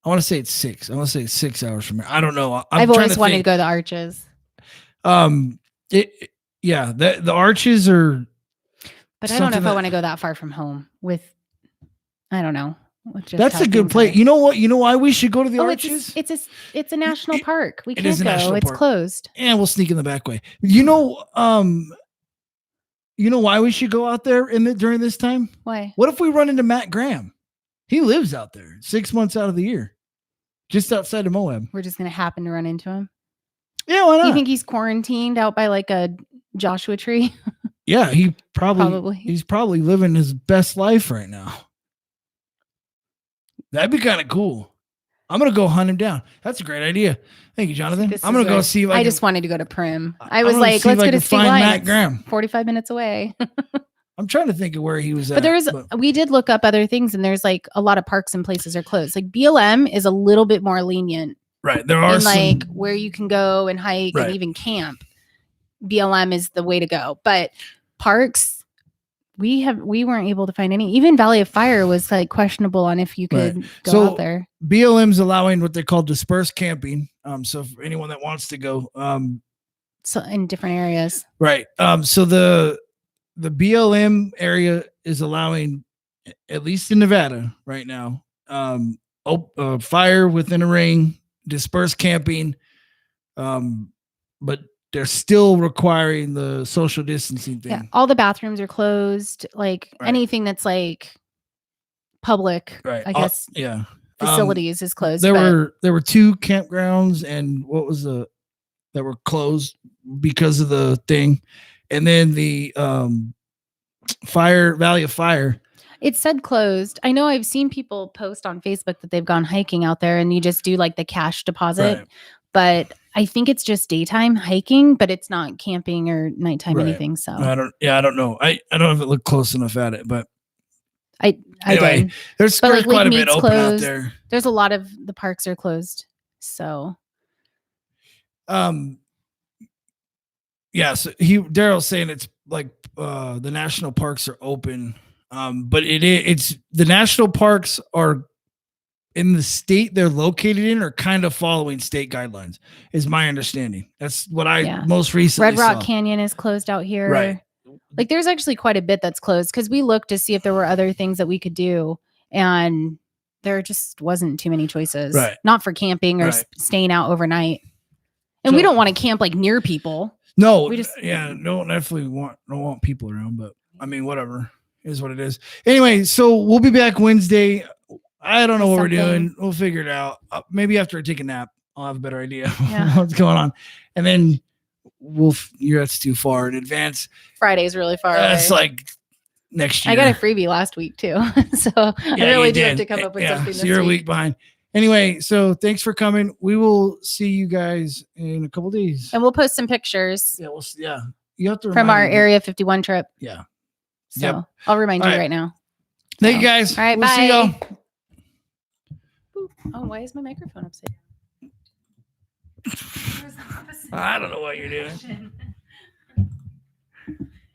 Speaker 1: I want to say it's 6. I want to say it's 6 hours from here. I don't know.
Speaker 2: I've always wanted to go to the Arches.
Speaker 1: The Arches are.
Speaker 2: But I don't know if I want to go that far from home I don't know.
Speaker 1: That's a good place. You know what? You know why we should go to the Arches?
Speaker 2: It's a national park. We can't
Speaker 1: go.
Speaker 2: It's closed.
Speaker 1: And we'll sneak in the back way. You know why we should go out there during this time?
Speaker 2: Why?
Speaker 1: What if we run into Matt Graham? He lives out there 6 months out of the year, just outside of Moab.
Speaker 2: We're just going to happen to run into him.
Speaker 1: Yeah, why not?
Speaker 2: You think he's quarantined out by like a Joshua tree?
Speaker 1: Yeah, he's probably living his best life right now. That'd be kind of cool. I'm going to go hunt him down. That's a great idea. Thank you, Jonathan. I'm going to go see if
Speaker 2: I just wanted to go to Prim. I was like, let's go to Sea Lions.
Speaker 1: Matt Graham.
Speaker 2: 45 minutes away.
Speaker 1: I'm trying to think of where he was at.
Speaker 2: But we did look up other things, and there's like a lot of parks and places are closed. Like BLM is a little bit more lenient.
Speaker 1: Right. There are
Speaker 2: like where you can go and hike and even camp. BLM is the way to go. But parks, we weren't able to find any. Even Valley of Fire was like questionable on if you could go out there.
Speaker 1: BLM's allowing what they call dispersed camping. So for anyone that wants to go,
Speaker 2: so in different areas.
Speaker 1: Right. So the BLM area is allowing, at least in Nevada right now, fire within a ring, dispersed camping, but they're still requiring the social distancing thing.
Speaker 2: Yeah, all the bathrooms are closed. Like anything that's like public, I guess. Facilities is closed.
Speaker 1: There were 2 campgrounds, and that were closed because of the thing, and then the Valley of Fire.
Speaker 2: It said closed. I know I've seen people post on Facebook that they've gone hiking out there, and you just do like the cash deposit. But I think it's just daytime hiking, but it's not camping or nighttime anything. So
Speaker 1: I don't know. I don't know if it looked close enough at it, but
Speaker 2: anyway,
Speaker 1: did. There's quite a bit open out there.
Speaker 2: There's a lot of the parks are closed. So
Speaker 1: so Daryl's saying it's like the national parks are open. But it's the national parks are in the state they're located in are kind of following state guidelines, is my understanding. That's what I most recently
Speaker 2: Red Rock Canyon is closed out here.
Speaker 1: Right.
Speaker 2: Like there's actually quite a bit that's closed because we looked to see if there were other things that we could do, and there just wasn't too many choices.
Speaker 1: Right.
Speaker 2: Not for camping or staying out overnight. And we don't want to camp like near people.
Speaker 1: No, we just definitely don't want people around, but I mean, whatever is what it is. Anyway, so we'll be back Wednesday. I don't know what we're doing. We'll figure it out. Maybe after I take a nap, I'll have a better idea what's going on. And then that's too far in advance.
Speaker 2: Friday's really far away.
Speaker 1: That's like next year.
Speaker 2: I got a freebie last week too. So I really do have to come up with something this week.
Speaker 1: You're a week behind. Anyway, so thanks for coming. We will see you guys in a couple days.
Speaker 2: And we'll post some pictures.
Speaker 1: Yeah. You have to
Speaker 2: from our Area 51 trip.
Speaker 1: Yeah.
Speaker 2: So I'll remind you right now.
Speaker 1: Thank you guys.
Speaker 2: All right,
Speaker 1: we'll
Speaker 2: bye.
Speaker 1: See y'all.
Speaker 2: Oh, why is my microphone upside down?
Speaker 1: I don't know what you're doing.